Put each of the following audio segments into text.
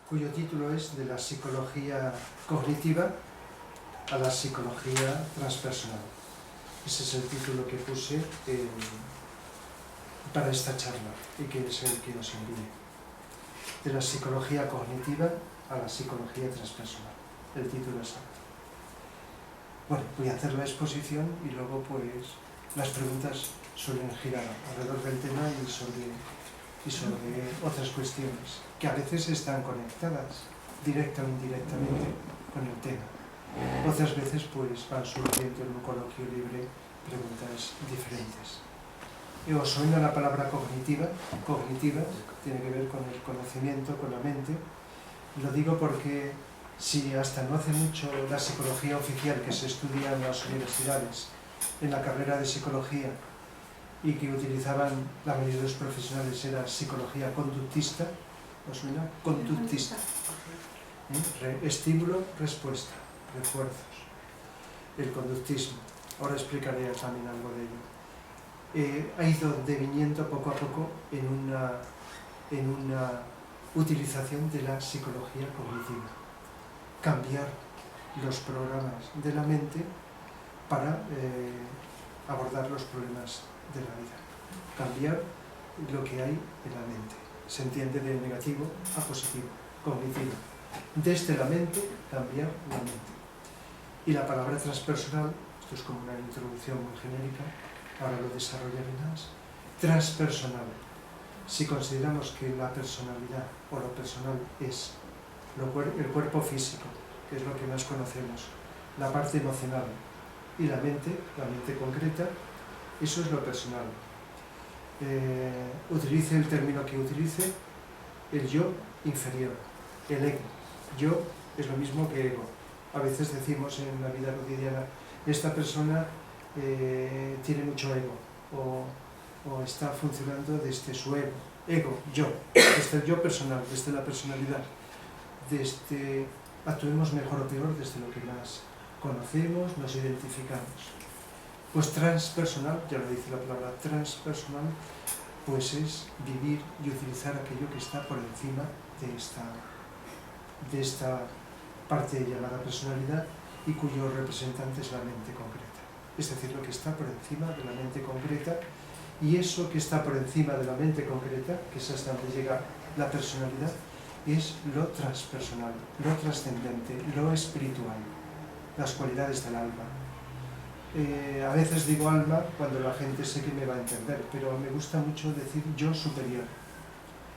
cuyo título es De la psicología cognitiva a la psicología transpersonal. Ese es el título que puse para esta charla y que es el que nos envíe. De la psicología cognitiva a la psicología transpersonal. El título exacto. Bueno, voy a hacer la exposición y luego pues las preguntas suelen girar alrededor del tema y sobre otras cuestiones que a veces están conectadas directa o indirectamente con el tema. Otras veces pues van surgiendo en un coloquio libre preguntas diferentes. ¿Os suena la palabra cognitiva? Cognitiva tiene que ver con el conocimiento, con la mente. Lo digo porque si hasta no hace mucho la psicología oficial que se estudia en las universidades, en la carrera de psicología, y que utilizaban la mayoría de los profesionales era psicología conductista, ¿os suena? Conductista. Estímulo, respuesta, refuerzos. El conductismo. Ahora explicaré también algo de ello. Ha ido deviniendo poco a poco en una utilización de la psicología cognitiva. Cambiar los programas de la mente para abordar los problemas de la vida. Cambiar lo que hay en la mente. Se entiende de negativo a positivo, cognitivo. Desde la mente, cambiar la mente. Y la palabra transpersonal, esto es como una introducción muy genérica, ahora lo desarrollaré más. Transpersonal. Si consideramos que la personalidad o lo personal es el cuerpo físico, que es lo que más conocemos, la parte emocional y la mente concreta, eso es lo personal. Utilice el término que utilice, el yo inferior, el ego. Yo es lo mismo que ego. A veces decimos en la vida cotidiana, esta persona tiene mucho ego, o está funcionando desde su ego. Ego, yo, desde el yo personal, desde la personalidad. Actuemos mejor o peor desde lo que más conocemos, nos identificamos. Pues transpersonal, ya lo dice la palabra transpersonal, pues es vivir y utilizar aquello que está por encima de esta parte llamada personalidad y cuyo representante es la mente concreta. Es decir, lo que está por encima de la mente concreta, y eso que está por encima de la mente concreta, que es hasta donde llega la personalidad, es lo transpersonal, lo trascendente, lo espiritual, las cualidades del alma. A veces digo alma cuando la gente sé que me va a entender, pero me gusta mucho decir yo superior,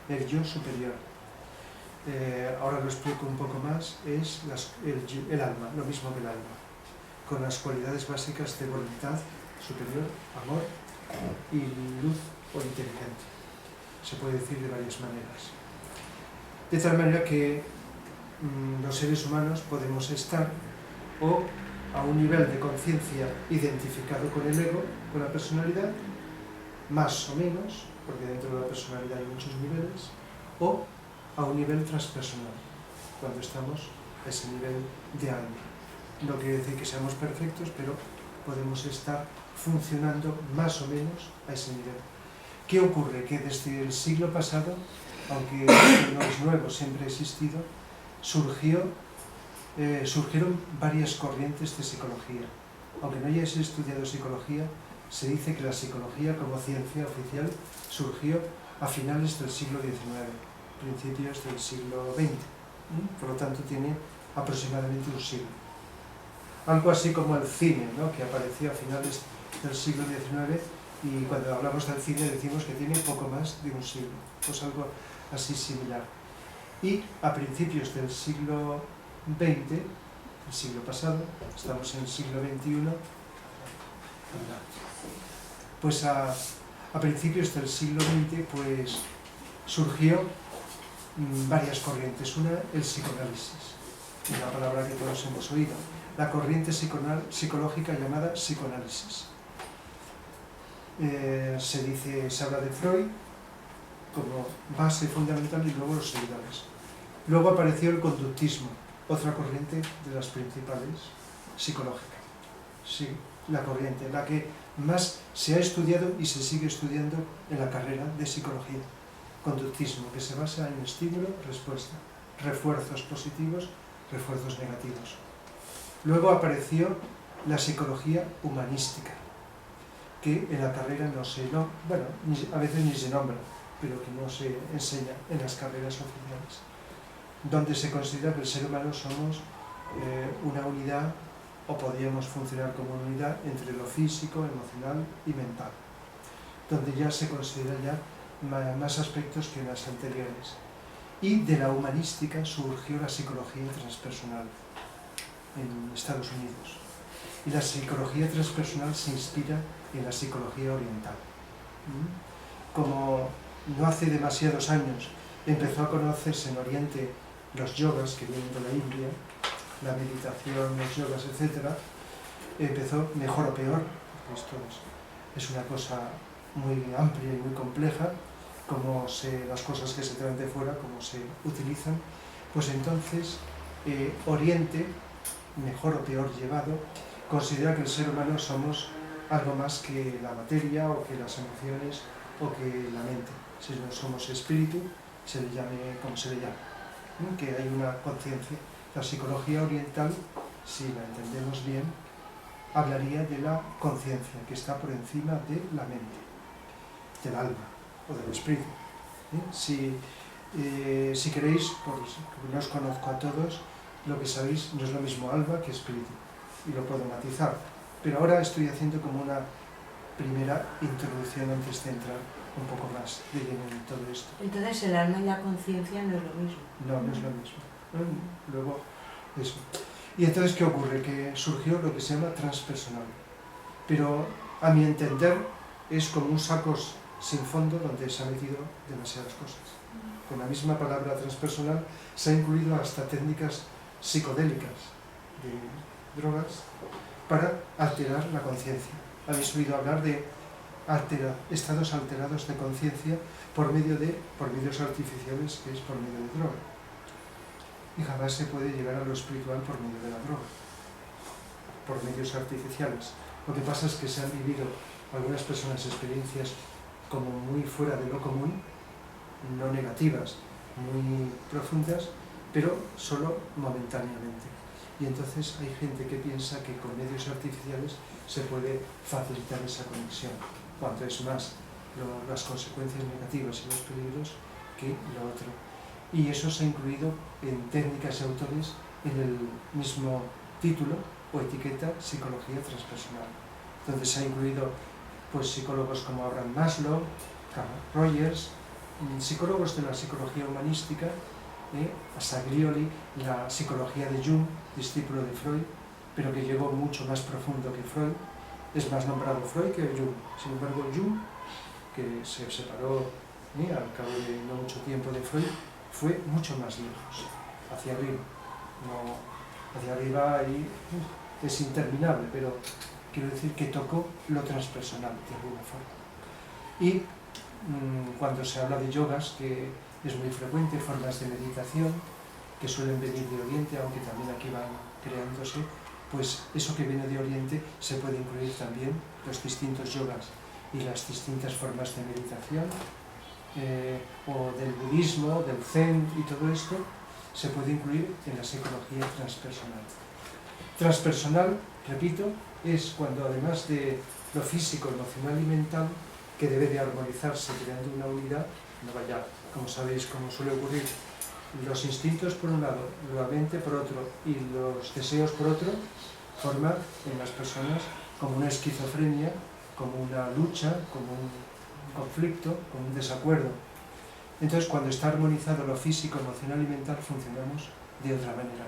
el yo superior. Ahora lo explico un poco más, es el alma, lo mismo que el alma, con las cualidades básicas de voluntad superior, amor y luz o inteligencia. Se puede decir de varias maneras. De tal manera que los seres humanos podemos estar o a un nivel de conciencia identificado con el ego, con la personalidad, más o menos, porque dentro de la personalidad hay muchos niveles, o a un nivel transpersonal, cuando estamos a ese nivel de alma. No quiere decir que seamos perfectos, pero podemos estar funcionando más o menos a ese nivel. ¿Qué ocurre? Que desde el siglo pasado, aunque no es nuevo, siempre ha existido, surgieron varias corrientes de psicología. Aunque no hayáis estudiado psicología, se dice que la psicología como ciencia oficial surgió a finales del siglo XIX, principios del siglo XX. Por lo tanto, tiene aproximadamente un siglo. Algo así como el cine, ¿no?, que apareció a finales del siglo XIX, y cuando hablamos del cine decimos que tiene poco más de un siglo, pues algo así similar. Y a principios del siglo XX, el siglo pasado, estamos en el siglo XXI, pues a principios del siglo XX pues surgió varias corrientes. Una, el psicoanálisis, una palabra que todos hemos oído, la corriente psicológica llamada psicoanálisis. Se habla de Freud como base fundamental y luego los seguidores. Luego apareció el conductismo, otra corriente de las principales psicológicas. Sí, la corriente, la que más se ha estudiado y se sigue estudiando en la carrera de psicología. Conductismo, que se basa en estímulo, respuesta, refuerzos positivos, refuerzos negativos. Luego apareció la psicología humanística, que en la carrera no se, bueno, a veces ni se nombra, pero que no se enseña en las carreras oficiales, donde se considera que el ser humano somos una unidad, o podríamos funcionar como una unidad entre lo físico, emocional y mental, donde ya se considera ya más aspectos que en las anteriores. Y de la humanística surgió la psicología transpersonal en Estados Unidos. Y la psicología transpersonal se inspira en la psicología oriental. Como no hace demasiados años empezó a conocerse en Oriente los yogas que vienen de la India, la meditación, los yogas, etc., empezó mejor o peor, porque esto es una cosa muy amplia y muy compleja, como las cosas que se traen de fuera, cómo se utilizan, pues entonces Oriente, mejor o peor llevado, considera que el ser humano somos algo más que la materia o que las emociones o que la mente. Si no somos espíritu, se le llame como se le llame, que hay una conciencia. La psicología oriental, si la entendemos bien, hablaría de la conciencia que está por encima de la mente, del alma o del espíritu. Si queréis, porque no os conozco a todos, lo que sabéis no es lo mismo alma que espíritu, y lo puedo matizar, pero ahora estoy haciendo como una primera introducción antes de entrar un poco más de lleno en todo esto. Entonces el alma y la conciencia no es lo mismo. No, no es lo mismo. Luego, eso. Y entonces, ¿qué ocurre? Que surgió lo que se llama transpersonal, pero a mi entender es como un saco sin fondo donde se han metido demasiadas cosas. Con la misma palabra transpersonal se ha incluido hasta técnicas psicodélicas de drogas para alterar la conciencia. Habéis oído hablar de estados alterados de conciencia por medios artificiales, que es por medio de droga. Y jamás se puede llegar a lo espiritual por medio de la droga, por medios artificiales. Lo que pasa es que se han vivido algunas personas experiencias como muy fuera de lo común, no negativas, muy profundas, pero solo momentáneamente. Y entonces hay gente que piensa que con medios artificiales se puede facilitar esa conexión, cuanto es más las consecuencias negativas y los peligros que lo otro. Y eso se ha incluido en técnicas y autores en el mismo título o etiqueta psicología transpersonal, donde se ha incluido pues psicólogos como Abraham Maslow, Carl Rogers, psicólogos de la psicología humanística, Saglioli, la psicología de Jung, discípulo de Freud, pero que llegó mucho más profundo que Freud. Es más nombrado Freud que Jung. Sin embargo, Jung, que se separó al cabo de no mucho tiempo de Freud, fue mucho más lejos, hacia arriba. No, hacia arriba ahí es interminable, pero quiero decir que tocó lo transpersonal de alguna forma. Y cuando se habla de yogas, que es muy frecuente, formas de meditación que suelen venir de Oriente, aunque también aquí van creándose, pues eso que viene de Oriente se puede incluir también, los distintos yogas y las distintas formas de meditación, o del budismo, del zen y todo esto, se puede incluir en la psicología transpersonal. Transpersonal, repito, es cuando además de lo físico, emocional y mental, que debe de armonizarse creando una unidad, no vaya, como sabéis, como suele ocurrir, los instintos por un lado, la mente por otro y los deseos por otro, forman en las personas como una esquizofrenia, como una lucha, como un conflicto, como un desacuerdo. Entonces, cuando está armonizado lo físico, emocional y mental, funcionamos de otra manera.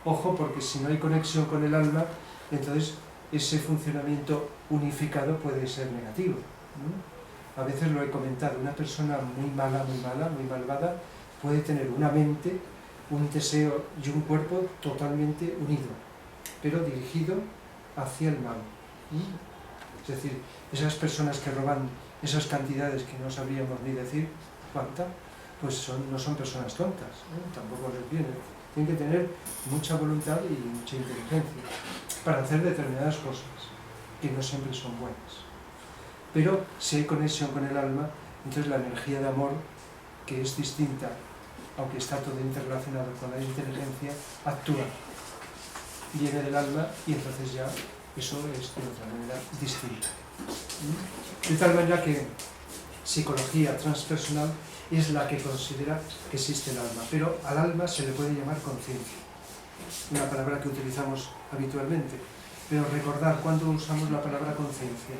Ojo, porque si no hay conexión con el alma, entonces ese funcionamiento unificado puede ser negativo, ¿no? A veces lo he comentado, una persona muy mala, muy malvada, puede tener una mente, un deseo y un cuerpo totalmente unido, pero dirigido hacia el mal. Es decir, esas personas que roban esas cantidades que no sabríamos ni decir cuánta, pues no son personas tontas, tampoco les viene. Tienen que tener mucha voluntad y mucha inteligencia para hacer determinadas cosas, que no siempre son buenas. Pero si hay conexión con el alma, entonces la energía de amor, que es distinta aunque está todo interrelacionado con la inteligencia, actúa, viene del alma y entonces ya eso es de otra manera distinta. De tal manera que psicología transpersonal es la que considera que existe el alma, pero al alma se le puede llamar conciencia, una palabra que utilizamos habitualmente, pero recordar cuando usamos la palabra conciencia.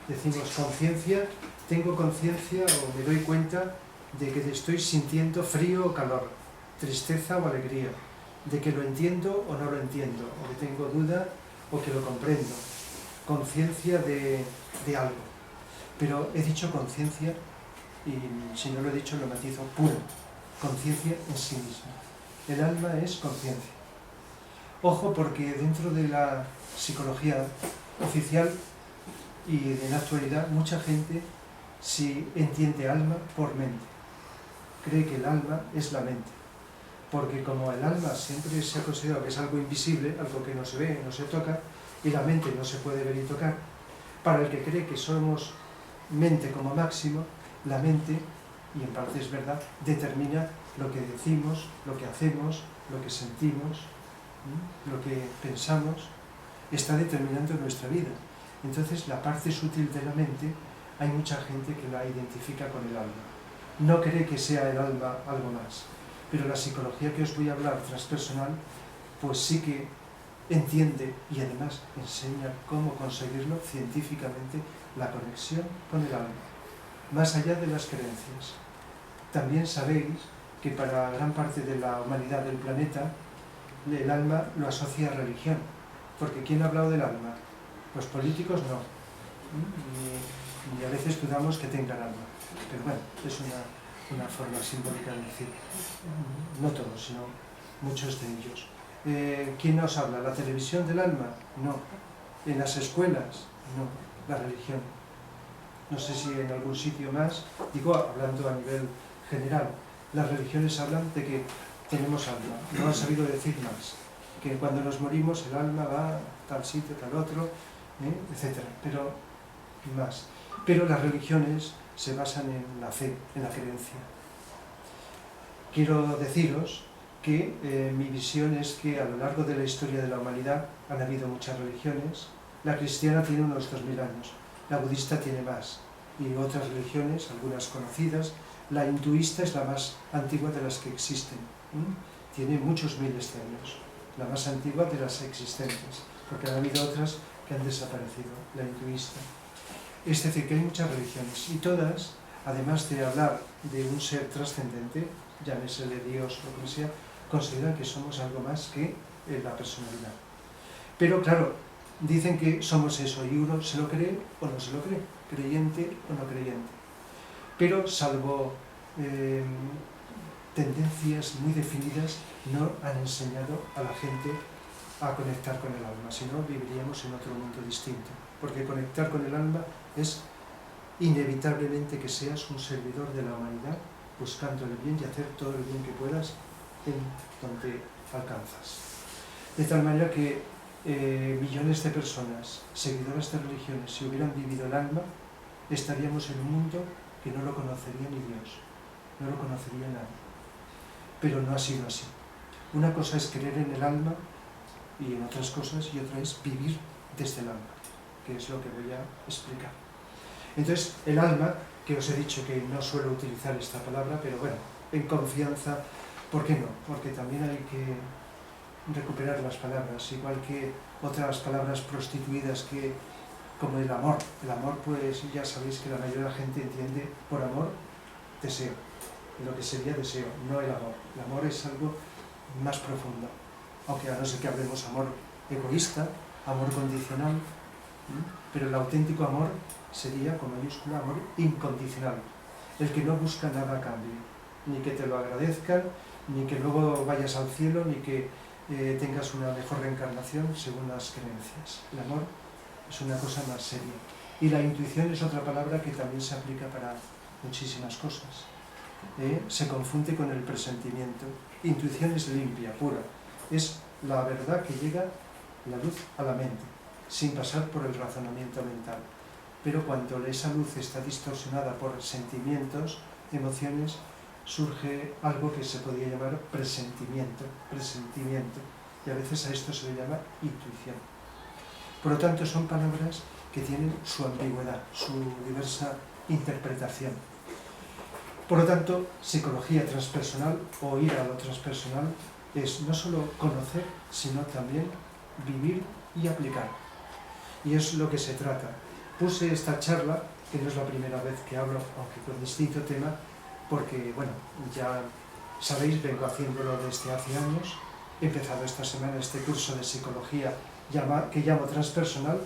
Decimos conciencia, tengo conciencia o me doy cuenta de que estoy sintiendo frío o calor, tristeza o alegría, de que lo entiendo o no lo entiendo, o que tengo duda o que lo comprendo, conciencia de algo. Pero he dicho conciencia, y si no lo he dicho lo matizo, pura, conciencia en sí misma. El alma es conciencia. Ojo, porque dentro de la psicología oficial y en la actualidad mucha gente sí entiende alma por mente. Cree que el alma es la mente. Porque como el alma siempre se ha considerado que es algo invisible, algo que no se ve, no se toca, y la mente no se puede ver y tocar, para el que cree que somos mente como máximo, la mente, y en parte es verdad, determina lo que decimos, lo que hacemos, lo que sentimos, lo que pensamos, está determinando nuestra vida. Entonces la parte sutil de la mente, hay mucha gente que la identifica con el alma. No cree que sea el alma algo más. Pero la psicología que os voy a hablar transpersonal, pues sí que entiende y además enseña cómo conseguirlo científicamente, la conexión con el alma, más allá de las creencias. También sabéis que para gran parte de la humanidad del planeta, el alma lo asocia a religión, porque ¿quién ha hablado del alma? Los políticos no, y a veces dudamos que tengan alma, pero bueno, es una forma simbólica de decir, no todos, sino muchos de ellos. ¿Quién nos habla? ¿La televisión del alma? No. ¿En las escuelas? No. La religión. No sé si en algún sitio más, digo, hablando a nivel general, las religiones hablan de que tenemos alma, no han sabido decir más, que cuando nos morimos el alma va a tal sitio, tal otro, etc. Pero más. Pero las religiones se basan en la fe, en la creencia. Quiero deciros que mi visión es que a lo largo de la historia de la humanidad han habido muchas religiones. La cristiana tiene unos 2000 años, la budista tiene más, y otras religiones, algunas conocidas. La hinduista es la más antigua de las que existen, tiene muchos miles de años, la más antigua de las existentes, porque han habido otras que han desaparecido, la hinduista. Es decir, que hay muchas religiones, y todas, además de hablar de un ser trascendente, llámesele Dios o como sea, consideran que somos algo más que la personalidad. Pero claro, dicen que somos eso, y uno se lo cree o no se lo cree, creyente o no creyente. Pero salvo tendencias muy definidas, no han enseñado a la gente a conectar con el alma, si no viviríamos en otro mundo distinto. Porque conectar con el alma es inevitablemente que seas un servidor de la humanidad, buscando el bien y hacer todo el bien que puedas en donde alcanzas. De tal manera que millones de personas, seguidoras de religiones, si hubieran vivido el alma, estaríamos en un mundo que no lo conocería ni Dios, no lo conocería nadie. Pero no ha sido así. Una cosa es creer en el alma y en otras cosas, y otra es vivir desde el alma, que es lo que voy a explicar. Entonces, el alma, que os he dicho que no suelo utilizar esta palabra, pero bueno, en confianza, ¿por qué no? Porque también hay que recuperar las palabras, igual que otras palabras prostituidas que, como el amor. El amor, pues ya sabéis que la mayoría de la gente entiende por amor deseo, lo que sería deseo, no el amor. El amor es algo más profundo, aunque a no ser que hablemos amor egoísta, amor condicional, pero el auténtico amor sería, con mayúscula, amor incondicional, el que no busca nada a cambio, ni que te lo agradezcan, ni que luego vayas al cielo, ni que tengas una mejor reencarnación según las creencias. El amor es una cosa más seria. Y la intuición es otra palabra que también se aplica para muchísimas cosas. Se confunde con el presentimiento. Intuición es limpia, pura. Es la verdad que llega la luz a la mente, sin pasar por el razonamiento mental. Pero cuando esa luz está distorsionada por sentimientos, emociones, surge algo que se podría llamar presentimiento, y a veces a esto se le llama intuición. Por lo tanto, son palabras que tienen su ambigüedad, su diversa interpretación. Por lo tanto, psicología transpersonal o ir a lo transpersonal es no solo conocer, sino también vivir y aplicar. Y es lo que se trata. Puse esta charla, que no es la primera vez que hablo, aunque con distinto tema, porque, bueno, ya sabéis, vengo haciéndolo desde hace años. He empezado esta semana este curso de psicología que llamo transpersonal.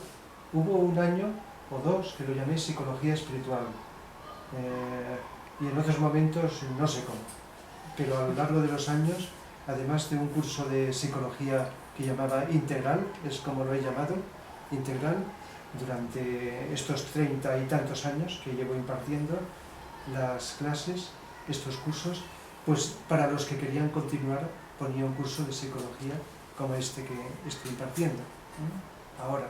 Hubo un año o dos que lo llamé psicología espiritual. Y en otros momentos no sé cómo. Pero a lo largo de los años, además de un curso de psicología que llamaba integral, es como lo he llamado, integral, durante estos 30 y tantos años que llevo impartiendo las clases, estos cursos, pues para los que querían continuar ponía un curso de psicología como este que estoy impartiendo ahora,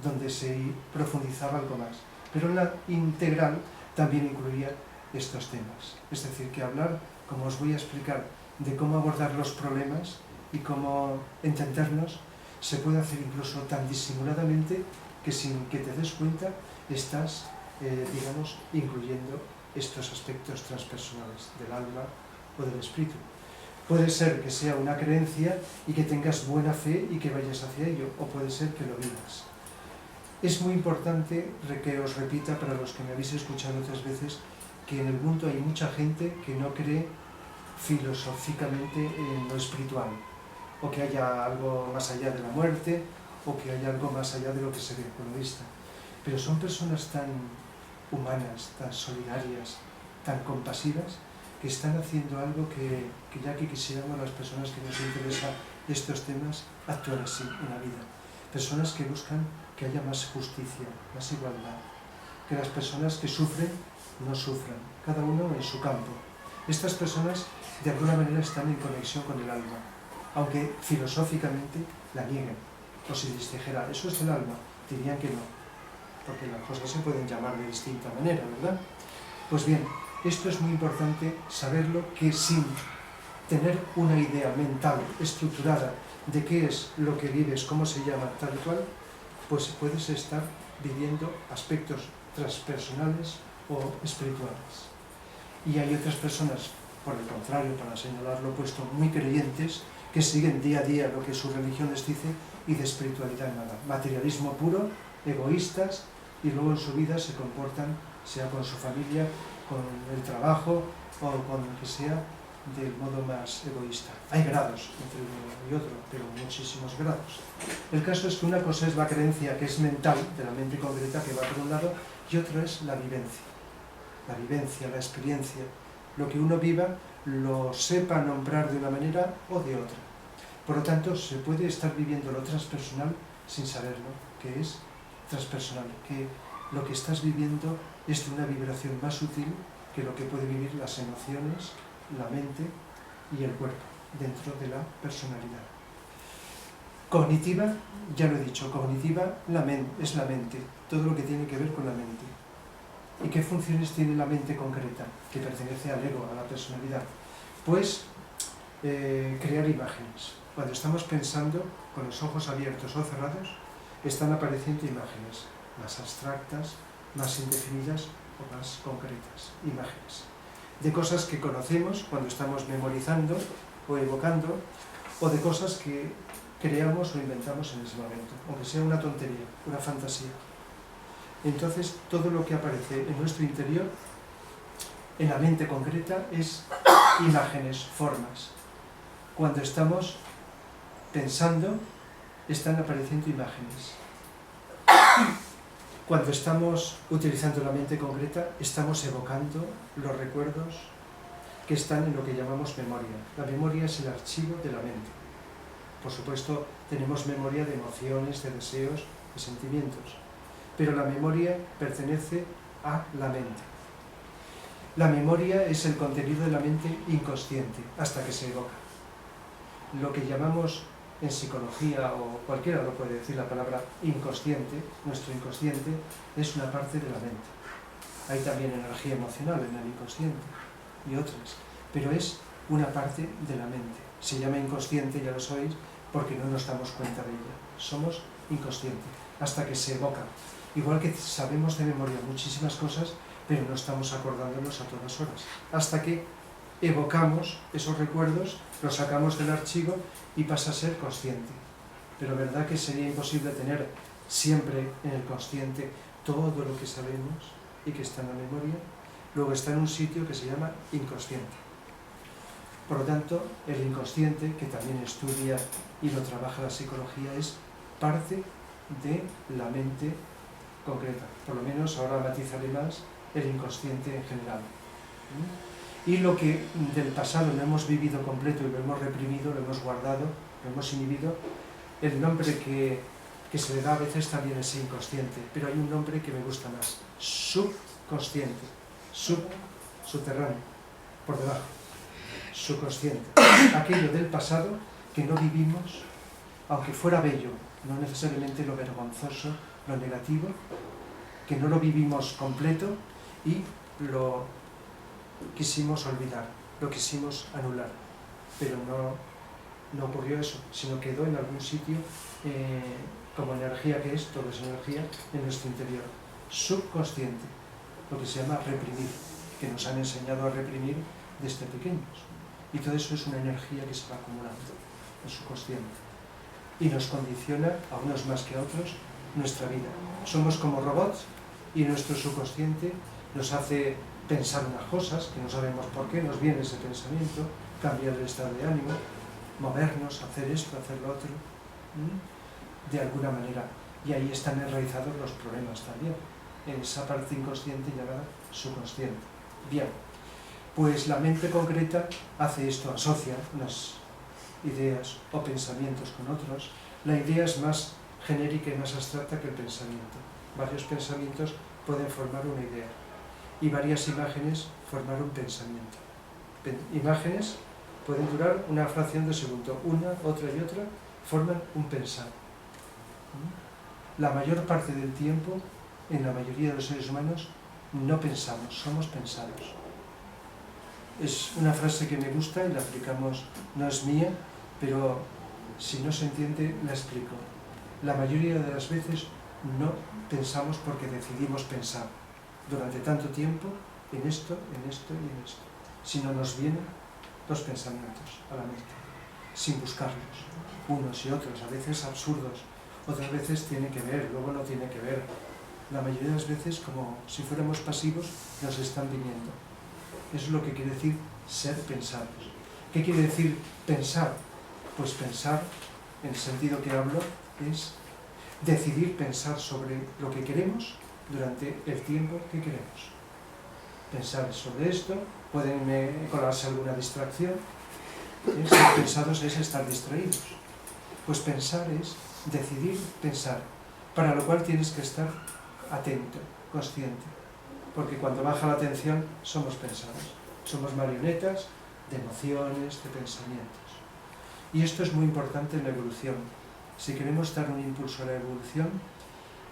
donde se profundizaba algo más. Pero la integral también incluía estos temas. Es decir, que hablar, como os voy a explicar, de cómo abordar los problemas y cómo entendernos, se puede hacer incluso tan disimuladamente que sin que te des cuenta estás, digamos, incluyendo estos aspectos transpersonales del alma o del espíritu. Puede ser que sea una creencia y que tengas buena fe y que vayas hacia ello, o puede ser que lo vivas. Es muy importante que os repita, para los que me habéis escuchado otras veces, que en el mundo hay mucha gente que no cree filosóficamente en lo espiritual, o que haya algo más allá de la muerte, o que haya algo más allá de lo que se ve con la vista. Pero son personas tan humanas, tan solidarias, tan compasivas, que están haciendo algo que ya que quisiéramos las personas que nos interesan estos temas actuar así en la vida. Personas que buscan que haya más justicia, más igualdad, que las personas que sufren no sufran, cada uno en su campo. Estas personas de alguna manera están en conexión con el alma, aunque filosóficamente la nieguen. O si les dijera, eso es el alma, dirían que no, porque las cosas se pueden llamar de distinta manera, ¿verdad? Pues bien, esto es muy importante saberlo, que sin tener una idea mental estructurada de qué es lo que vives, cómo se llama, tal y cual, pues puedes estar viviendo aspectos transpersonales o espirituales. Y hay otras personas, por el contrario, para señalar lo opuesto, muy creyentes, que siguen día a día lo que su religión les dice y de espiritualidad nada. Materialismo puro, egoístas, y luego en su vida se comportan, sea con su familia, con el trabajo o con lo que sea, del modo más egoísta. Hay grados entre uno y otro, pero muchísimos grados. El caso es que una cosa es la creencia, que es mental, de la mente concreta, que va por un lado, y otra es la vivencia. La vivencia, la experiencia, lo que uno viva, lo sepa nombrar de una manera o de otra. Por lo tanto, se puede estar viviendo lo transpersonal sin saberlo, que es transpersonal, que lo que estás viviendo es de una vibración más sutil que lo que puede vivir las emociones, la mente y el cuerpo, dentro de la personalidad. Cognitiva, ya lo he dicho, cognitiva es la mente, todo lo que tiene que ver con la mente. ¿Y qué funciones tiene la mente concreta, que pertenece al ego, a la personalidad? Pues crear imágenes. Cuando estamos pensando, con los ojos abiertos o cerrados, están apareciendo imágenes más abstractas, más indefinidas o más concretas. Imágenes de cosas que conocemos cuando estamos memorizando o evocando, o de cosas que creamos o inventamos en ese momento, aunque sea una tontería, una fantasía. Entonces, todo lo que aparece en nuestro interior, en la mente concreta, es imágenes, formas. Cuando estamos pensando, están apareciendo imágenes. Cuando estamos utilizando la mente concreta, estamos evocando los recuerdos que están en lo que llamamos memoria. La memoria es el archivo de la mente. Por supuesto, tenemos memoria de emociones, de deseos, de sentimientos. Pero la memoria pertenece a la mente. La memoria es el contenido de la mente inconsciente, hasta que se evoca. Lo que llamamos en psicología, o cualquiera lo puede decir, la palabra inconsciente, nuestro inconsciente, es una parte de la mente. Hay también energía emocional en el inconsciente y otras. pero es una parte de la mente. Se llama inconsciente, ya lo sabéis, porque no nos damos cuenta de ella. Somos inconscientes, hasta que se evoca. Igual que sabemos de memoria muchísimas cosas, pero no estamos acordándonos a todas horas. Hasta que evocamos esos recuerdos, los sacamos del archivo y pasa a ser consciente. Pero ¿verdad que sería imposible tener siempre en el consciente todo lo que sabemos y que está en la memoria? Luego está en un sitio que se llama inconsciente. Por lo tanto, el inconsciente, que también estudia y lo trabaja la psicología, es parte de la mente concreta. Por lo menos ahora matizaré más el inconsciente en general. Y lo que del pasado lo hemos vivido completo y lo hemos reprimido, lo hemos guardado, lo hemos inhibido, el nombre que se le da a veces también es inconsciente, pero hay un nombre que me gusta más: subconsciente, subterráneo, por debajo, subconsciente. Aquello del pasado que no vivimos, aunque fuera bello, no necesariamente lo vergonzoso, lo negativo, que no lo vivimos completo y lo quisimos olvidar, lo quisimos anular, pero no ocurrió eso, sino quedó en algún sitio como energía, que es, todo es energía, en nuestro interior. Subconsciente, lo que se llama reprimir, que nos han enseñado a reprimir desde pequeños. Y todo eso es una energía que se va acumulando en subconsciente. Y nos condiciona, a unos más que a otros, nuestra vida. Somos como robots y nuestro subconsciente nos hace pensar unas cosas que no sabemos por qué, nos viene ese pensamiento, cambiar el estado de ánimo, movernos, hacer esto, hacer lo otro, de alguna manera. Y ahí están enraizados los problemas también, en esa parte inconsciente llamada subconsciente. Bien, pues la mente concreta hace esto, asocia unas ideas o pensamientos con otros. La idea es más genérica y más abstracta que el pensamiento. Varios pensamientos pueden formar una idea y varias imágenes formar un pensamiento. Imágenes pueden durar una fracción de segundo, una, otra y otra forman un pensar. La mayor parte del tiempo, en la mayoría de los seres humanos, no pensamos, somos pensados. Es una frase que me gusta y la aplicamos, no es mía, pero si no se entiende, la explico. La mayoría de las veces no pensamos porque decidimos pensar durante tanto tiempo en esto, en esto y en esto. Sino nos vienen los pensamientos a la mente, sin buscarlos, unos y otros, a veces absurdos, otras veces tiene que ver, luego no tiene que ver. La mayoría de las veces, como si fuéramos pasivos, nos están viniendo. Eso es lo que quiere decir ser pensados. ¿Qué quiere decir pensar? Pues pensar, en el sentido que hablo, es decidir pensar sobre lo que queremos durante el tiempo que queremos. Pensar sobre esto, pueden colarse alguna distracción. Ser pensados es estar distraídos. Pues pensar es decidir pensar, para lo cual tienes que estar atento, consciente, porque cuando baja la atención somos pensados, somos marionetas de emociones, de pensamientos. Y esto es muy importante en la evolución. Si queremos dar un impulso a la evolución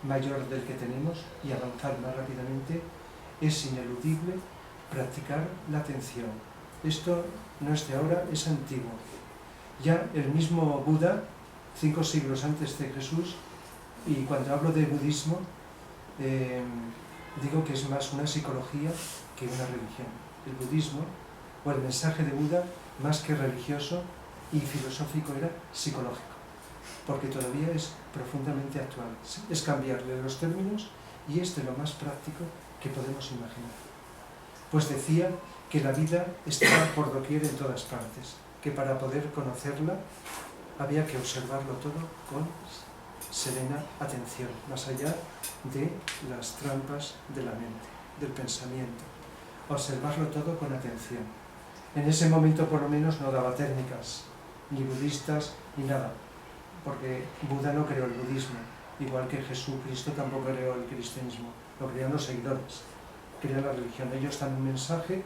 mayor del que tenemos y avanzar más rápidamente, es ineludible practicar la atención. Esto no es de ahora, es antiguo. Ya el mismo Buda, 5 siglos antes de Jesús, y cuando hablo de budismo, digo que es más una psicología que una religión. El budismo, o el mensaje de Buda, más que religioso y filosófico, era psicológico, porque todavía es profundamente actual. Es cambiarle los términos y es de lo más práctico que podemos imaginar. Pues decía que la vida estaba por doquier en todas partes, que para poder conocerla había que observarlo todo con serena atención, más allá de las trampas de la mente, del pensamiento. Observarlo todo con atención. En ese momento, por lo menos, no daba técnicas, ni budistas, ni nada, porque Buda no creó el budismo, igual que Jesucristo tampoco creó el cristianismo, lo crearon los seguidores, creó la religión. Ellos dan un mensaje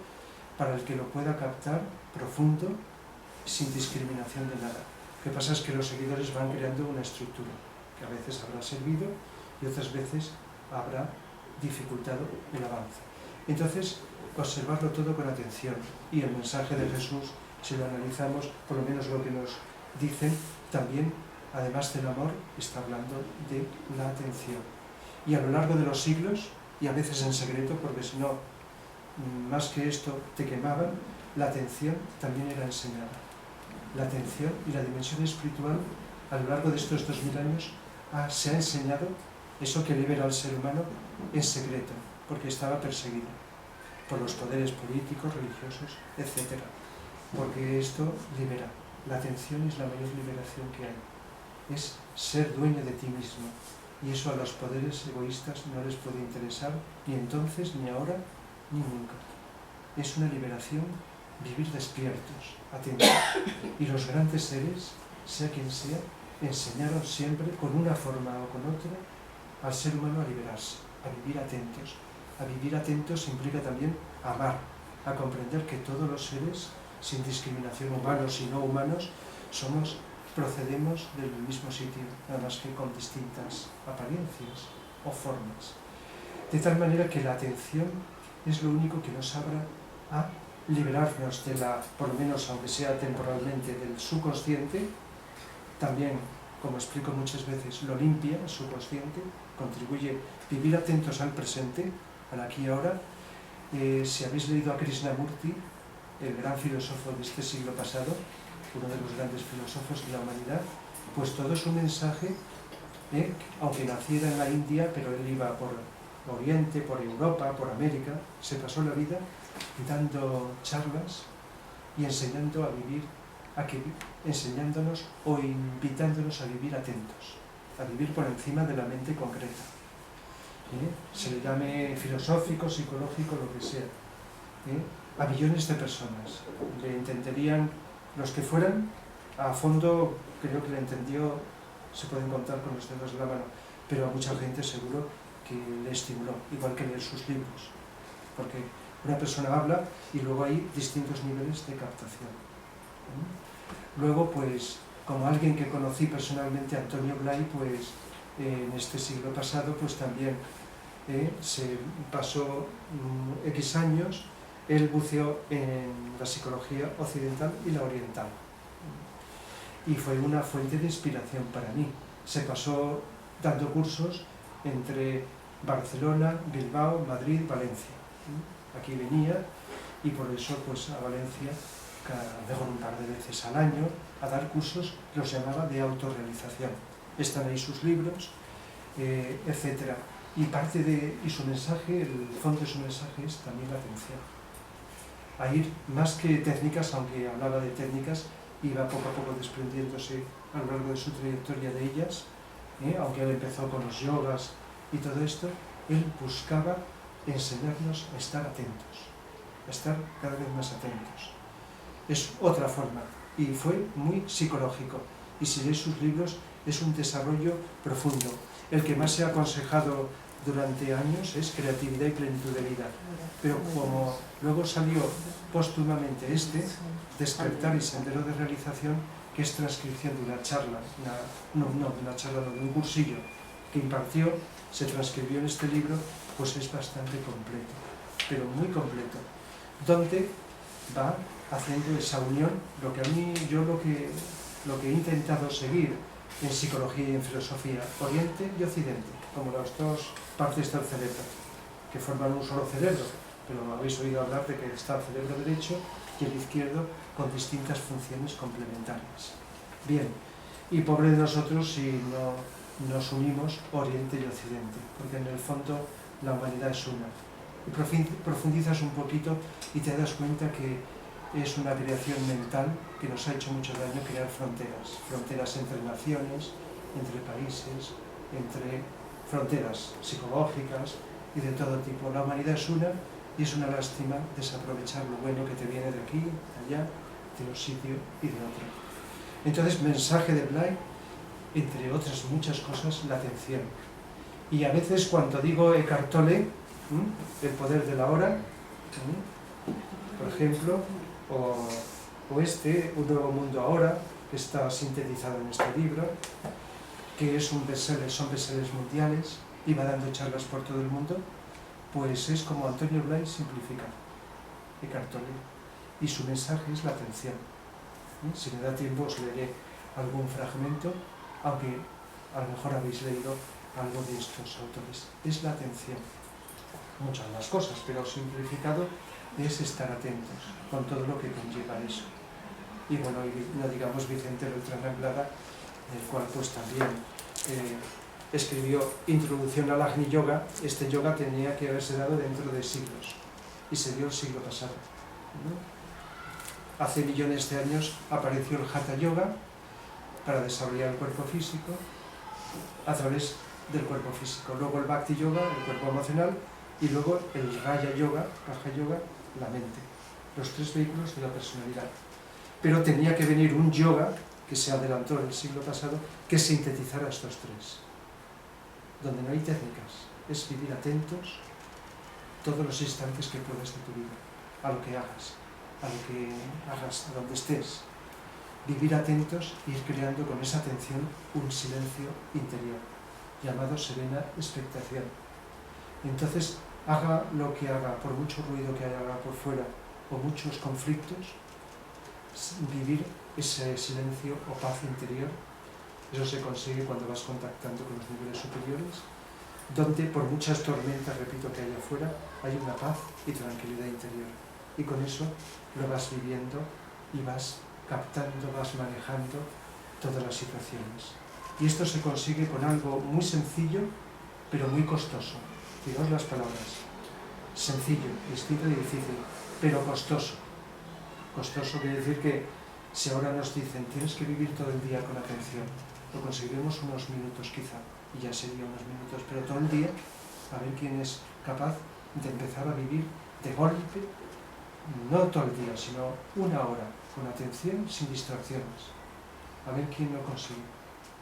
para el que lo pueda captar profundo, sin discriminación de nada. Lo que pasa es que los seguidores van creando una estructura, que a veces habrá servido y otras veces habrá dificultado el avance. Entonces, observarlo todo con atención. Y el mensaje de Jesús, si lo analizamos, por lo menos lo que nos dicen, también, además del amor, está hablando de la atención. Y a lo largo de los siglos, y a veces en secreto, porque si no, más que esto, te quemaban, la atención también era enseñada. La atención y la dimensión espiritual, a lo largo de estos 2000 años, se ha enseñado eso que libera al ser humano en secreto, porque estaba perseguido por los poderes políticos, religiosos, etc. Porque esto libera. La atención es la mayor liberación que hay. Es ser dueño de ti mismo. Y eso a los poderes egoístas no les puede interesar, ni entonces, ni ahora, ni nunca. Es una liberación vivir despiertos, atentos. Y los grandes seres, sea quien sea, enseñaron siempre, con una forma o con otra, al ser humano a liberarse, a vivir atentos. A vivir atentos implica también amar, a comprender que todos los seres, sin discriminación, humanos y no humanos, procedemos del mismo sitio, nada más que con distintas apariencias o formas. De tal manera que la atención es lo único que nos abra a liberarnos de por lo menos aunque sea temporalmente, del subconsciente. También, como explico muchas veces, lo limpia el subconsciente, contribuye a vivir atentos al presente, al aquí y ahora. Si habéis leído a Krishnamurti, el gran filósofo de este siglo pasado, uno de los grandes filósofos de la humanidad, pues todo su mensaje, aunque naciera en la India, pero él iba por Oriente, por Europa, por América, se pasó la vida dando charlas y enseñando a vivir, enseñándonos o invitándonos a vivir atentos, a vivir por encima de la mente concreta. Se le llame filosófico, psicológico, lo que sea. A millones de personas. Le entenderían los que fueran, a fondo creo que le entendió, se pueden contar con los dedos de la mano, pero a mucha gente seguro que le estimuló, igual que leer sus libros. Porque una persona habla y luego hay distintos niveles de captación. Luego, pues, como alguien que conocí personalmente, Antonio Blay, pues, en este siglo pasado, pues también se pasó X años, él buceó en la psicología occidental y la oriental. Y fue una fuente de inspiración para mí. Se pasó dando cursos entre Barcelona, Bilbao, Madrid, Valencia. Aquí venía y por eso pues a Valencia vengo un par de veces al año a dar cursos, los llamaba de autorrealización. Están ahí sus libros, etc. Y su mensaje, el fondo de su mensaje es también la atención. A ir más que técnicas, aunque hablaba de técnicas, iba poco a poco desprendiéndose a lo largo de su trayectoria de ellas, aunque él empezó con los yogas y todo esto, él buscaba enseñarnos a estar atentos, a estar cada vez más atentos. Es otra forma, y fue muy psicológico, y si lees sus libros es un desarrollo profundo. El que más se ha aconsejado durante años es Creatividad y Plenitud de Vida, pero como luego salió póstumamente Despertar y Sendero de Realización, que es transcripción de una charla, de un cursillo que impartió, se transcribió en este libro, pues es bastante completo, pero muy completo, donde va haciendo esa unión, lo que he intentado seguir en psicología y en filosofía, Oriente y Occidente, como las dos partes del cerebro, que forman un solo cerebro, pero habéis oído hablar de que está el cerebro derecho y el izquierdo con distintas funciones complementarias. Bien, y pobre de nosotros si no nos unimos Oriente y Occidente, porque en el fondo la humanidad es una. Y profundizas un poquito y te das cuenta que es una creación mental que nos ha hecho mucho daño crear fronteras entre naciones, entre países, entre fronteras psicológicas y de todo tipo. La humanidad es una y es una lástima desaprovechar lo bueno que te viene de aquí, de allá, de un sitio y de otro. Entonces, mensaje de Blay, entre otras muchas cosas, la atención. Y a veces cuando digo Eckhart Tolle, el poder de la hora, por ejemplo, o Un nuevo mundo ahora, que está sintetizado en este libro, que es un bestseller, son bestsellers mundiales, y va dando charlas por todo el mundo, pues es como Antonio Blay simplificado, Eckhart Tolle, y su mensaje es la atención. Si me da tiempo os leeré algún fragmento, aunque a lo mejor habéis leído algo de estos autores. Es la atención, muchas más cosas, pero simplificado es estar atentos con todo lo que conlleva eso. Y bueno, no digamos Vicente Beltrán Anglada, el cual pues también escribió Introducción al Agni Yoga. Este yoga tenía que haberse dado dentro de siglos, y se dio el siglo pasado, ¿no? Hace millones de años apareció el Hatha Yoga para desarrollar el cuerpo físico a través del cuerpo físico. Luego el Bhakti Yoga, el cuerpo emocional, y luego el Raja Yoga, la mente. Los tres vehículos de la personalidad. Pero tenía que venir un yoga, que se adelantó en el siglo pasado, que sintetizara estos tres. Donde no hay técnicas, es vivir atentos todos los instantes que puedas de tu vida, a lo que hagas, a donde estés. Vivir atentos e ir creando con esa atención un silencio interior, llamado serena expectación. Entonces, haga lo que haga, por mucho ruido que haga por fuera, o muchos conflictos, vivir ese silencio o paz interior. Eso se consigue cuando vas contactando con los niveles superiores, donde por muchas tormentas, repito, que haya afuera, hay una paz y tranquilidad interior. Y con eso lo vas viviendo y vas captando, vas manejando todas las situaciones. Y esto se consigue con algo muy sencillo, pero muy costoso. Fijaos las palabras. Sencillo, distinto y difícil, pero costoso. Costoso quiere decir que si ahora nos dicen tienes que vivir todo el día con atención, lo conseguiremos unos minutos quizá, y ya sería unos minutos, pero todo el día, a ver quién es capaz de empezar a vivir de golpe, no todo el día, sino una hora, con atención, sin distracciones. A ver quién lo consigue.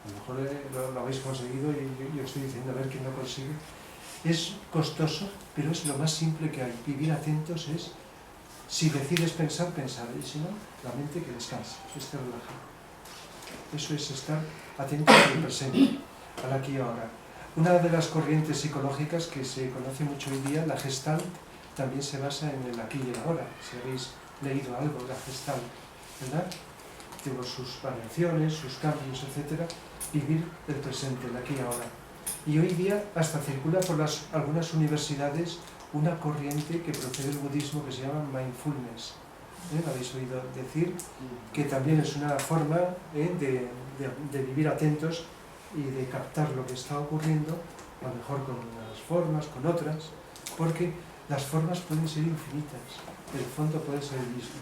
A lo mejor lo habéis conseguido y yo estoy diciendo a ver quién lo consigue. Es costoso, pero es lo más simple que hay. Vivir atentos es, si decides pensar, pensar, y si no, la mente que descanse, que esté relajada. Eso es estar atento al presente, al aquí y ahora. Una de las corrientes psicológicas que se conoce mucho hoy día, la Gestalt, también se basa en el aquí y el ahora. Si habéis leído algo de la Gestalt, ¿verdad? Tiene sus variaciones, sus cambios, etc. Vivir el presente, el aquí y ahora. Y hoy día hasta circula por algunas universidades una corriente que procede del budismo que se llama mindfulness. ¿Lo habéis oído decir? Que también es una forma de vivir atentos y de captar lo que está ocurriendo, a lo mejor con unas formas, con otras, porque las formas pueden ser infinitas, el fondo puede ser el mismo.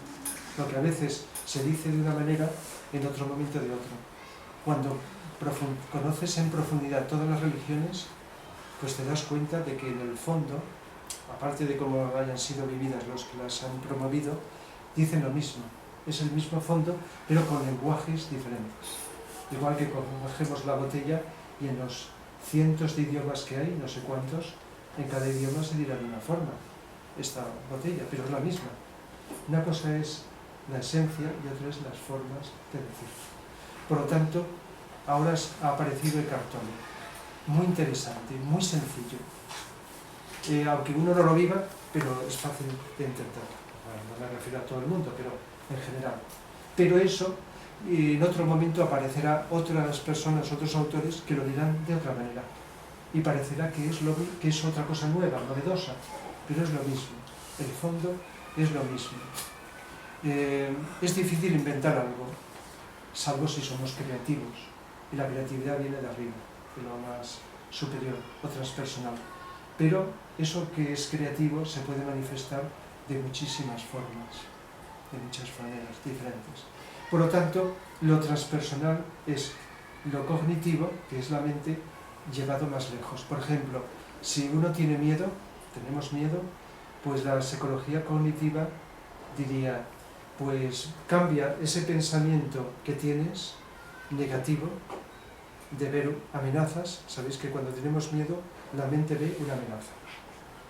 Lo que a veces se dice de una manera, en otro momento de otro. Cuando conoces en profundidad todas las religiones, pues te das cuenta de que en el fondo, aparte de cómo hayan sido vividas los que las han promovido, dicen lo mismo. Es el mismo fondo, pero con lenguajes diferentes. Igual que cogemos la botella y en los cientos de idiomas que hay, no sé cuántos, en cada idioma se dirá de una forma esta botella, pero es la misma. Una cosa es la esencia y otra es las formas de decir. Por lo tanto, ahora ha aparecido Eckhart Tolle. Muy interesante, muy sencillo. Aunque uno no lo viva, pero es fácil de entender. Bueno, no me refiero a todo el mundo, pero en general. Pero eso, en otro momento aparecerá otras personas, otros autores que lo dirán de otra manera. Y parecerá que es otra cosa nueva, novedosa, pero es lo mismo. El fondo es lo mismo. Es difícil inventar algo, salvo si somos creativos. Y la creatividad viene de arriba, de lo más superior o transpersonal. Pero eso que es creativo se puede manifestar de muchísimas formas, de muchas maneras diferentes. Por lo tanto, lo transpersonal es lo cognitivo, que es la mente, llevado más lejos. Por ejemplo, si uno tiene miedo, tenemos miedo, pues la psicología cognitiva diría, pues cambia ese pensamiento que tienes, negativo, de ver amenazas. Sabéis que cuando tenemos miedo, la mente ve una amenaza,